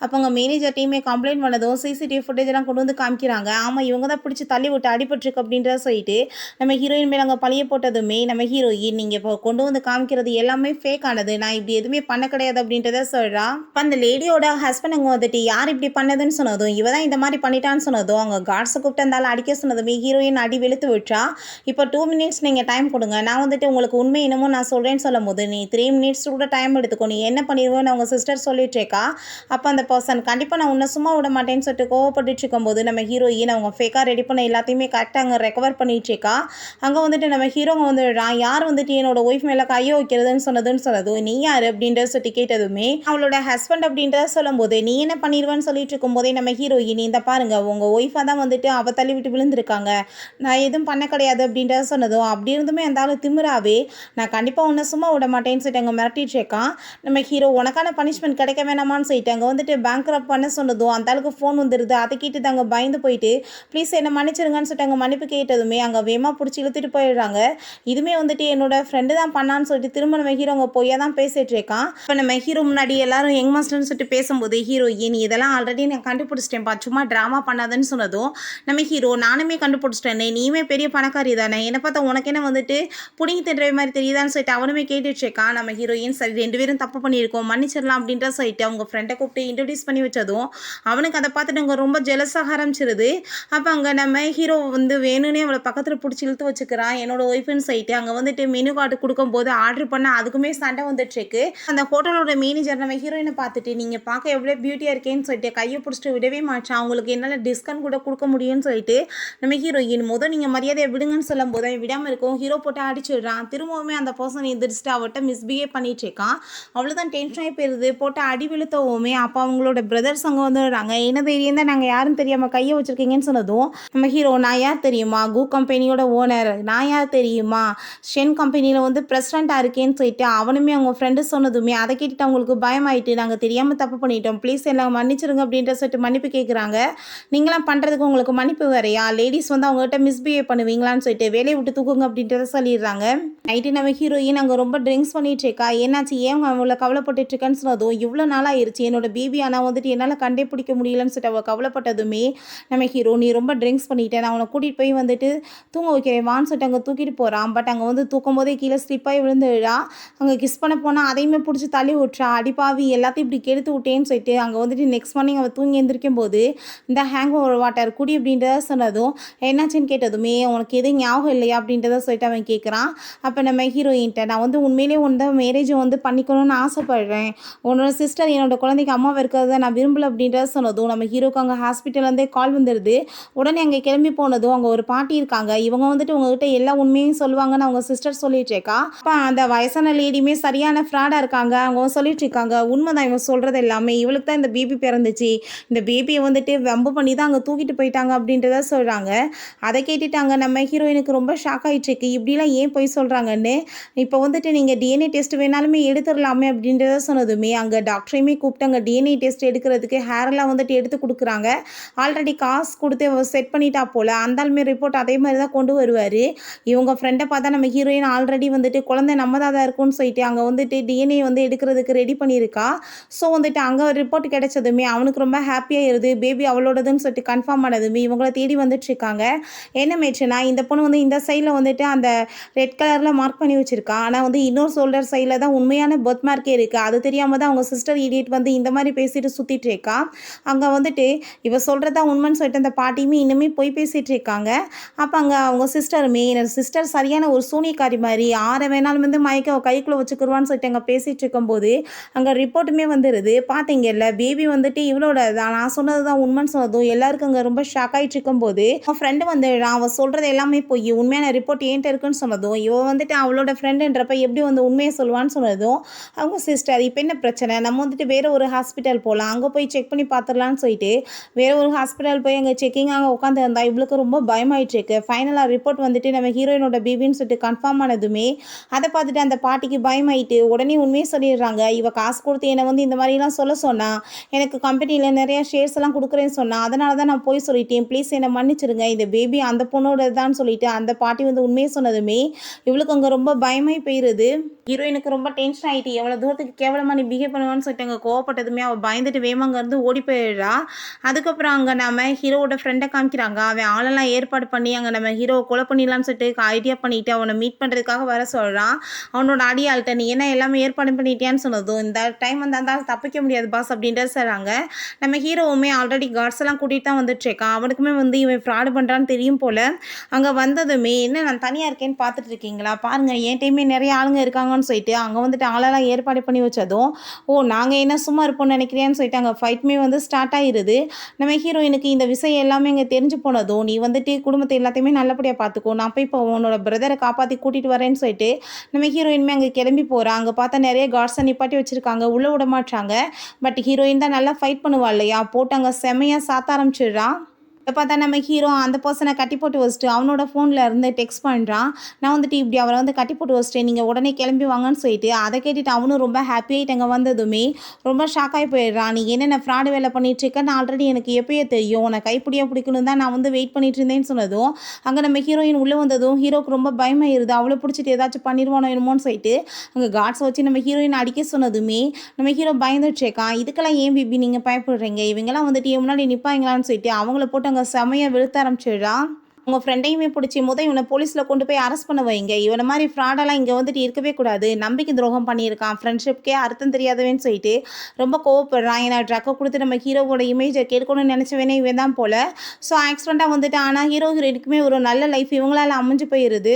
அப்போ அவங்க மேனேஜர் டீமே கம்ப்ளைண்ட் பண்ணதும் சிசிடிவி ஃபுட்டேஜெல்லாம் கொண்டு வந்து காமிக்கிறாங்க. ஆமாம் இவங்க தான் பிடிச்சி தள்ளி விட்டு அடிபட்டுருக்கு அப்படின்றத சொல்லிட்டு நம்ம ஹீரோயின் மேலே அங்கே பழிய போட்டதுமே நம்ம ஹீரோயின் நீங்கள் இப்போ கொண்டு வந்து காமிக்கிறது எல்லாமே ஃபேக் ஆனது, நான் இப்படி எதுவுமே பண்ண கிடையாது அப்படின்றத சொல்கிறா. இப்போ அந்த லேடியோட ஹஸ்பண்ட் அங்கே வந்துட்டு யார் இப்படி பண்ணதுன்னு சொன்னதும் இவ தான் இந்த மாதிரி பண்ணிட்டான்னு சொன்னதும் அவங்க கார்ட்ஸை கூப்பிட்டு இருந்தாலும் அடிக்க சொன்னதுமே ஹீரோயின் அடி வெளுத்து விட்டா. இப்போ 2 மினிட்ஸ் நீங்கள் டைம் கொடுங்க, நான் வந்துட்டு உங்களுக்கு உண்மை என்னமோ நான் சொல்கிறேன்னு சொல்லும் போது நீ 3 மினிட்ஸ் கூட டைம் எடுத்துக்கோ, நீ என்ன பண்ணிடுவோன்னு அவங்க சிஸ்டர் சொல்லிட்டு இருக்கா. அப்போ அந்த பர்சன் கண்டிப்பாக நான் உன்னை சும்மா விட மாட்டேன்னு சொல்லிட்டு கோவப்பட்டு இருக்கும்போது நம்ம ஹீரோயின் அவங்க ஃபேக்காக ரெடி பண்ண எல்லாத்தையுமே கரெக்டாக அங்கே ரெக்கவர் பண்ணிட்டு இருக்கா. அங்கே வந்துட்டு நம்ம ஹீரோங்க வந்துடுறான். யார் வந்துட்டு என்னோட ஒய்ஃப் மேலே கையை வைக்கிறதுன்னு சொன்னதும் நீ யார் அப்படின்றத சொல்லி கேட்டதுமே அவளோட ஹஸ்பண்ட் அப்படின்றத சொல்லும்போது நீ என்ன பண்ணிடுவேன்னு சொல்லிட்டு இருக்கும்போதே நம்ம ஹீரோயின் இந்த பாருங்க உங்கள் ஒய்ஃபாக தான் வந்துட்டு அவள் தள்ளி விட்டு விழுந்திருக்காங்க, நான் எதுவும் பண்ண கிடையாது அப்படின்றத சொன்னதும் அப்படி இருந்துமே அந்த ஆள் திமிராவே நான் கண்டிப்பாக உன்னை சும்மா விட மாட்டேன்னு சொல்லிட்டு அங்கே மிரட்டிட்டு இருக்கான். நம்ம ஹீரோ உனக்கான பனிஷ்மெண்ட் இன்வெஸ்ட்மெண்ட் கிடைக்க வேணாமான்னு சொல்லிட்டு அங்கே வந்துட்டு பேங்க்ரப்ட் பண்ண சொன்னதும் அந்த ஆளுக்கு ஃபோன் வந்துடுது. அதை கேட்டு தாங்க பயந்து போயிட்டு ப்ளீஸ் என்ன மன்னிச்சிருங்கன்னு சொல்லிட்டு அங்கே மன்னிப்பு கேட்டதுமே அங்கே வேகமாக பிடிச்சி இழுத்துட்டு போயிடுறாங்க. இதுவுமே வந்துட்டு என்னோட ஃப்ரெண்டு தான் பண்ணான்னு சொல்லிட்டு திரும்ப நம்ம ஹீரோ அங்கே பொய்யா தான் பேசிகிட்டு இருக்கான். இப்போ நம்ம ஹீரோ முன்னாடி எல்லாரும் யங் மாஸ்டர்னு சொல்லிட்டு பேசும்போது ஹீரோயின் இதெல்லாம் ஆல்ரெடி நான் கண்டுபிடிச்சிட்டேன்ப்பா, சும்மா ட்ராமா பண்ணாதுன்னு சொன்னதும் நம்ம ஹீரோ நானுமே கண்டுபிடிச்சிட்டேனே, நீயுமே பெரிய பணக்காரி தானே, என்னை பார்த்தா உனக்கு என்ன வந்துட்டு புடிங்கி தின்ற மாதிரி தெரியுதான்னு சொல்லிட்டு அவனுமே கேட்டுட்டு இருக்கான். நம்ம ஹீரோயின் சரி 2 பேரும் தப்பு பண்ணியிருக்கோம் மன்னிச்சிடலாம் அப்படின்ற சொல்லிட்டு அவங்க ஃப்ரெண்டை கூப்பிட்டு இன்ட்ரடியூஸ் பண்ணி வச்சதும் அவனுக்கு அதை பார்த்துட்டு அவங்க ரொம்ப ஜெலஸாக ஆரம்பிச்சிருது. அப்போ அங்கே நம்ம ஹீரோ வந்து வேணும்னே அவளை பக்கத்தில் பிடிச்சி இழுத்து வச்சுக்கிறான். என்னோட ஒய்ஃப்னு சொல்லிட்டு அங்கே வந்துட்டு மெனு கார்டு கொடுக்கும்போது ஆர்டர் பண்ண அதுக்குமே சண்டை வந்துட்டுருக்கு. அந்த ஹோட்டலோட மேனேஜர் நம்ம ஹீரோயினை பார்த்துட்டு நீங்கள் பார்க்க எவ்வளோ பியூட்டியாக இருக்கேன்னு சொல்லிட்டு கையை பிடிச்சிட்டு விடவே மாட்டான். அவங்களுக்கு என்னால் டிஸ்கவுண்ட் கூட கொடுக்க முடியும்னு சொல்லிட்டு நம்ம ஹீரோயின் நீங்கள் மரியாதையை விடுங்கன்னு சொல்லும் போது விடாமல் இருக்கும். ஹீரோ போட்டு அடிச்சிடுறான். திரும்பவுமே அந்த பர்சன் எந்திரிச்சிட்டு அவட்ட மிஸ்பிஹேவ் பண்ணிட்டு இருக்கான். அவ்வளோதான் டென்ஷன் ஆகி போயிருது. போட்டு அடி விழுத்தவுமே அப்போ அவங்களோட பிரதர்ஸ் அங்கே வந்துடுறாங்க. என்ன தைரியம் தான் நாங்கள் யாரும் தெரியாமல் கையை வச்சுருக்கீங்கன்னு சொன்னதும் நம்ம ஹீரோ நான் யார் தெரியுமா, கூ கம்பெனியோட ஓனர், நான் யார் தெரியுமா, ஷென் கம்பெனியில் வந்து பிரசிடெண்ட்டாக இருக்கேன்னு சொல்லிட்டு அவனுமே அவங்க ஃப்ரெண்டு சொன்னதுமே அதை கேட்டுட்டு அவங்களுக்கு பயமாயிட்டு நாங்கள் தெரியாமல் தப்பு பண்ணிட்டோம் ப்ளீஸ் எல்லாம் மன்னிச்சிருங்க அப்படின்ற சொல்லிட்டு மன்னிப்பு கேட்குறாங்க. நீங்களாம் பண்ணுறதுக்கு உங்களுக்கு மன்னிப்பு வேறையா, லேடிஸ் வந்து அவங்ககிட்ட மிஸ்பிஹேவ் பண்ணுவீங்களான்னு சொல்லிட்டு வேலையை விட்டு தூக்குங்க அப்படின்றத சொல்லிடுறாங்க. நைட்டு நம்ம ஹீரோயின் அங்கே ரொம்ப ட்ரிங்க்ஸ் பண்ணிட்டு இருக்கா. என்னாச்சு ஏன் அவளை கவலைப்பட்டு இருக்கேன்னு சொன்னதும் இவ்வளோ நாளாக ஆயிடுச்சு என்னோட பேபி ஆனால் வந்துட்டு என்னால் கண்டே பிடிக்க முடியலன்னு சொல்லிட்டு அவள் கவலைப்பட்டதுமே நம்ம ஹீரோ நீ ரொம்ப ட்ரிங்க்ஸ் பண்ணிட்டேன், நான் அவனை கூட்டிகிட்டு போய் வந்துட்டு தூங்க வைக்கிறேன் வான்னு சொல்லிட்டு அங்கே தூக்கிட்டு போகிறான். பட் அங்கே வந்து தூக்கும் போதே கீழே ஸ்லிப்பாகி விழுந்துடா. அங்கே கிஸ் பண்ண போனால் அதையுமே பிடிச்சி தள்ளி விட்டுறா. அடிப்பாவி எல்லாத்தையும் இப்படி கெடுத்து விட்டேன்னு சொல்லிட்டு அங்கே வந்துட்டு நெக்ஸ்ட் மார்னிங் அவள் தூங்கி எழுந்திருக்கும் போது இந்த ஹேங் ஓவர் வாட்டர் குடி அப்படின்றத சொன்னதும் என்னாச்சுன்னு கேட்டதுமே உனக்கு எதுவும் ஞாபகம் இல்லையா அப்படின்றத சொல்லிட்டு அவன் கேட்குறான். அப்போ நம்ம ஹீரோயின்ட்ட நான் வந்து உண்மையிலேயே வந்து மேரேஜை வந்து பண்ணிக்கணும்னு ஆசைப்படுறேன், உன்னோட சிஸ்டர் என்னோட குழந்தைக்கு அம்மாவை இருக்கிறத நான் விரும்பலை அப்படின்றத சொன்னதும் நம்ம ஹீரோக்கு அங்கே ஹாஸ்பிட்டல்லேருந்தே கால் வந்துடுது. உடனே அங்கே கிளம்பி போனதும் அங்கே ஒரு பாட்டி இருக்காங்க. இவங்க வந்துட்டு உங்ககிட்ட எல்லா உண்மையும் சொல்லுவாங்கன்னு அவங்க சிஸ்டர் சொல்லிட்டு இருக்கா. அப்போ அந்த வயசான லேடியுமே சரியான ஃப்ராடாக இருக்காங்க. அவங்க சொல்லிட்டு இருக்காங்க உண்மைதான் இவங்க சொல்கிறது எல்லாமே, இவளுக்கு தான் இந்த பேபி பிறந்துச்சு, இந்த பேபியை வந்துட்டு வம்பு பண்ணி தான் அங்கே தூக்கிட்டு போயிட்டாங்க அப்படின்றத சொல்கிறாங்க. அதை கேட்டுட்டாங்க நம்ம ஹீரோயினுக்கு ரொம்ப ஷாக் ஆகிட்டுருக்கு. இப்படிலாம் ஏன் போய் சொல்கிறாங்கன்னு. இப்போ வந்துட்டு நீங்கள் டிஎன்ஏ டெஸ்ட் வேணாலுமே எடுத்துடலாமே அப்படின்றத சொன்னதுமே அங்கே டாக்டரையுமே கூப்பிட்டு அங்கே டிஎன்ஏ டெஸ்ட் எடுக்கிறதுக்கு ஹேரெல்லாம் வந்துட்டு எடுத்து கொடுக்குறாங்க. ஆல்ரெடி காசு கொடுத்து செட் பண்ணிட்டா போல் அந்தாலுமே ரிப்போர்ட் அதே மாதிரி தான் கொண்டு வருவார். இவங்க ஃப்ரெண்டை பார்த்தா நம்ம ஹீரோயின் ஆல்ரெடி வந்துட்டு குழந்தை நம்ம தான் இருக்குன்னு சொல்லிட்டு அங்கே வந்துட்டு டிஎன்ஏ வந்து எடுக்கிறதுக்கு ரெடி பண்ணியிருக்கா. ஸோ வந்துட்டு அங்கே ரிப்போர்ட் கிடைச்சதுமே அவனுக்கு ரொம்ப ஹாப்பியாகிடுது. பேபி அவளோடதுன்னு சொல்லிட்டு கன்ஃபார்ம் ஆனதுமே இவங்களை தேடி வந்துட்டுருக்காங்க. என்ன மேட்ச்சுனா இந்த பொண்ணு வந்து இந்த சைடில் வந்துட்டு அந்த ரெட் கலரில் மார்க் பண்ணி வச்சுருக்கா. ஆனால் வந்து இன்னொரு ஷோல்டர் சைடில் தான் உண்மையான பர்த் மார்க்கே இருக்குது. அது தெரியாமல் தான் அவங்க சிஸ்டர் இடியட் வந்து இந்த மாதிரி பேசிட்டு சுற்றிட்டு இருக்கா. அங்கே வந்துட்டு இவ சொல்கிறதா உண்மைன்னு சொல்லிட்டு அந்த பாட்டியுமே இன்னுமே போய் பேசிகிட்டு இருக்காங்க. அப்போ அங்கே அவங்க சிஸ்டருமே என்னோட சிஸ்டர் சரியான ஒரு சூனியக்காரி மாதிரி ஆரை வேணாலும் வந்து மயக்க கைக்குள்ளே வச்சுக்குருவான்னு சொல்லிட்டு அங்கே பேசிகிட்டு இருக்கும்போது அங்கே ரிப்போர்ட்டுமே வந்துடுது. பார்த்தீங்கல்ல பேபி வந்துட்டு இவளோட தான், நான் சொன்னது தான் உண்மைன்னு சொன்னதும் எல்லாருக்கும் அங்கே ரொம்ப ஷாக் ஆகிட்டு இருக்கும்போது அவன் ஃப்ரெண்டு வந்து அவள் சொல்கிறது எல்லாமே போய் உண்மையான ரிப்போர்ட் ஏன்ட்டு இருக்குன்னு சொன்னதும் இவன் வந்துட்டு அவளோட ஃப்ரெண்டுன்றப்ப எப்படி வந்து உண்மையை சொல்லுவான்னு சொன்னதும் அவங்க சிஸ்டர் இப்போ என்ன பிரச்சனை, நம்ம வந்துட்டு வேறு ஒரு ஹாஸ்பிட்டல் போகலாம், அங்கே போய் செக் பண்ணி பார்த்துடலான்னு சொல்லிட்டு வேறு ஒரு ஹாஸ்பிட்டல் போய் அங்கே செக்கிங் அங்கே உட்காந்து இருந்தால் இவளுக்கு ரொம்ப பயமாயிட்டுருக்கு. ஃபைனலாக ரிப்போர்ட் வந்துட்டு நம்ம ஹீரோயினோட பேபின்னு சொல்லிட்டு கன்ஃபார்ம் ஆனதுமே அதை பார்த்துட்டு அந்த பாட்டிக்கு பயமாயிட்டு உடனே உண்மையை சொல்லிடுறாங்க. இவ காசு கொடுத்து என்னை வந்து இந்த மாதிரிலாம் சொல்ல சொன்னா, எனக்கு கம்பெனியில் நிறையா ஷேர்ஸ் எல்லாம் கொடுக்குறேன்னு சொன்னால் அதனால தான் நான் போய் சொல்லிட்டேன், ப்ளீஸ் என்னை மன்னிச்சிருங்க, இந்த பேபி அந்த பொண்ணோட தான் சொல்லிட்டு அந்த பாட்டி வந்து உண்மையை சொன்னதுமே இவளுக்கு அங்கே ரொம்ப பயமாகி போயிடுது. ஹீரோயினுக்கு ரொம்ப டென்ஷன் ஆகிட்டு எவ்வளோ தூரத்துக்கு கேவலமாக நீ பிஹேவ் பண்ணுவான்னு சொல்லிட்டு அங்கே கோவப்பட்டதுமே அவள் பயந்துட்டு வேமாங்கேருந்து ஓடி போயிடுறா. அதுக்கப்புறம் அங்கே நம்ம ஹீரோவோட ஃப்ரெண்டை காமிக்கிறாங்க. அவன் ஆளெல்லாம் ஏற்பாடு பண்ணி அங்கே நம்ம ஹீரோவை கொலை பண்ணிடலான்னு சொல்லிட்டு ஐடியா பண்ணிவிட்டு அவனை மீட் பண்ணுறதுக்காக வர சொல்கிறான். அவனோட அடியாள்கிட்ட நீ என்ன எல்லாமே ஏற்பாடு பண்ணிட்டியான்னு சொன்னதும் இந்த டைம் வந்தால் தப்பிக்க முடியாது பாஸ் அப்படின்றது சொல்கிறாங்க. நம்ம ஹீரோவுமே ஆல்ரெடி கார்ட்ஸ் எல்லாம் கூட்டிகிட்டு தான் வந்துட்டுருக்கான். அவனுக்குமே வந்து இவன் ஃப்ராடு பண்ணுறான்னு தெரியும் போல். அங்கே வந்ததுமே என்ன நான் தனியாக இருக்கேன்னு பார்த்துட்டு இருக்கீங்களா, பாருங்கள் என் டைமே நிறைய ஆளுங்க இருக்காங்கன்னு சொல்லிட்டு அங்கே வந்துட்டு ஆளெல்லாம் ஏற்பாடு பண்ணி வச்சதும் ஓ நாங்கள் என்ன சும்மா இருப்போம்னு நினைக்கிறேன்னு சொல்லிட்டு அங்கே ஃபைட்டுமே வந்து ஸ்டார்ட் ஆகிடுது. நம்ம ஹீரோயினுக்கு இந்த விஷயம் எல்லாமே இங்கே தெரிஞ்சு போனதும் நீ வந்துட்டு குடும்பத்தை எல்லாத்தையுமே நல்லபடியாக பார்த்துக்கோ, நான் போய் இப்போ உன்னோட பிரதரை காப்பாற்றி கூட்டிகிட்டு வரேன்னு சொல்லிட்டு நம்ம ஹீரோயினுமே அங்கே கிளம்பி போகிறான். அங்கே பார்த்தா நிறைய கார்ட்ஸை நிப்பாட்டி வச்சுருக்காங்க, உள்ளே விட மாட்டாங்க. பட் ஹீரோயின் தான் நல்லா ஃபைட் பண்ணுவா இல்லையா, போட்டு அங்கே செம்மையாக சாத்த ஆரம்பிச்சிடுறான். இத பார்த்தா நம்ம ஹீரோ அந்த பர்சன கட்டி போட்டு வச்சுட்டு அவனோட ஃபோன்ல இருந்து டெக்ஸ்ட் பண்றான். நான் வந்துட்டு இப்படி அவர வந்து கட்டி போட்டு வச்சுட்டேன். நீங்க உடனே கிளம்பி வாங்கன்னு சொல்லிட்டு, அத கேட்டுட்டு அவனும் ரொம்ப ஹாப்பி ஆயிட்டு அங்க வந்ததுமே, ரொம்ப ஷாக் ஆயி போயிடுறான். "நீ என்னென்ன ஃப்ராடு வேல பண்ணிட்டு இருக்கன்னு ஆல்ரெடி எனக்கு எப்பயோ தெரியும். உன்ன கைப்பிடியா பிடிக்கணும்னு தான் நான் வந்து வெயிட் பண்ணிட்டு இருந்தேன்னு" சொன்னதும், அங்க நம்ம ஹீரோயின் உள்ள வந்ததும் ஹீரோக்கு ரொம்ப பயமாயிருது. அவள புடிச்சிட்டு ஏதாச்சும் பண்ணிருவானோ என்னமோன்னு சொல்லிட்டு, அங்க காட்ஸ வச்சு நம்ம ஹீரோயின அடிக்க சொன்னதுமே, நம்ம ஹீரோ பயந்துட்டு இருக்கான். "இதுக்கெல்லாம் ஏன் பேபி நீங்க பயப்படுறீங்க? இவங்கலாம் வந்துட்டு என் முன்னாடி நிப்பாய்ங்களான்னு" சொல்லிட்டு அவங்கள போட்டு அங்க செமையா வெளுத்து ஆரம்பிச்சிடுறான். உங்க ஃப்ரெண்டையுமே புடிச்சு இவன போலீஸ்ல கொண்டு போய் அரெஸ்ட் பண்ண வைங்க. இவன மாரி ஃப்ராடெல்லாம் இங்க வந்துட்டு இருக்கவே கூடாது. நம்பிக்கை துரோகம் பண்ணியிருக்கான். ஃப்ரெண்ட்ஷிப்க்கே அர்த்தம் தெரியாதவன்னு சொல்லிட்டு ரொம்ப கோவப்படுறான். ஏன்னா ட்ரக்க குடுத்து நம்ம ஹீரோவோட இமேஜ கெடுக்கணும்னு நெனச்சவனே இவன் தான் போல. ஸோ ஆக்சிடென்ட்டா வந்துட்டு ஆனா ஹீரோ, ஹீரோயினுக்குமே ஒரு நல்ல லைஃப் இவங்களால அமைஞ்சு போயிருது.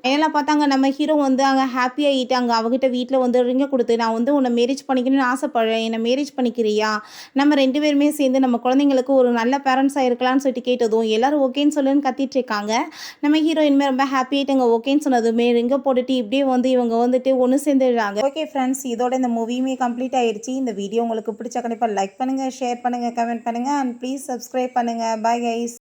ஃபைனலா பார்த்தாங்க நம்ம ஹீரோ வந்து அங்க ஹாப்பி ஆயிட்டு அங்க அவகிட்ட வீட்ல வந்து ரிங்க குடுத்து, "நான் வந்து உன்ன மேரேஜ் பண்ணிக்கணும்னு ஆசைப்படுறேன். என்ன மேரேஜ் பண்ணிக்கிறியா? நம்ம 2 பேருமே சேர்ந்து நம்ம குழந்தைங்களுக்கு ஒரு நல்ல பேரண்ட்ஸா இருக்கலாம்னு" சொல்லிட்டு கேட்டதும், எல்லாரும் ஓகேன்னு சொல்லுன்னு கத்திட்டு இருக்காங்க. நம்ம ஹீரோயினுமே ரொம்ப ஹாப்பி ஆயிட்டு அங்க ஓகேன்னு சொன்னதுமே ரிங்க போட்டுட்டு இப்படியே வந்து இவங்க வந்துட்டு ஒண்ணு சேர்ந்துடுறாங்க. ஓகே ஃப்ரெண்ட்ஸ், இதோட இந்த மூவியுமே கம்ப்ளீட் ஆயிருச்சு. இந்த வீடியோ உங்களுக்கு பிடிச்சா கண்டிப்பா லைக் பண்ணுங்க, ஷேர் பண்ணுங்க, கமெண்ட் பண்ணுங்க அண்ட் ப்ளீஸ் சப்ஸ்கிரைப் பண்ணுங்க. Bye guys.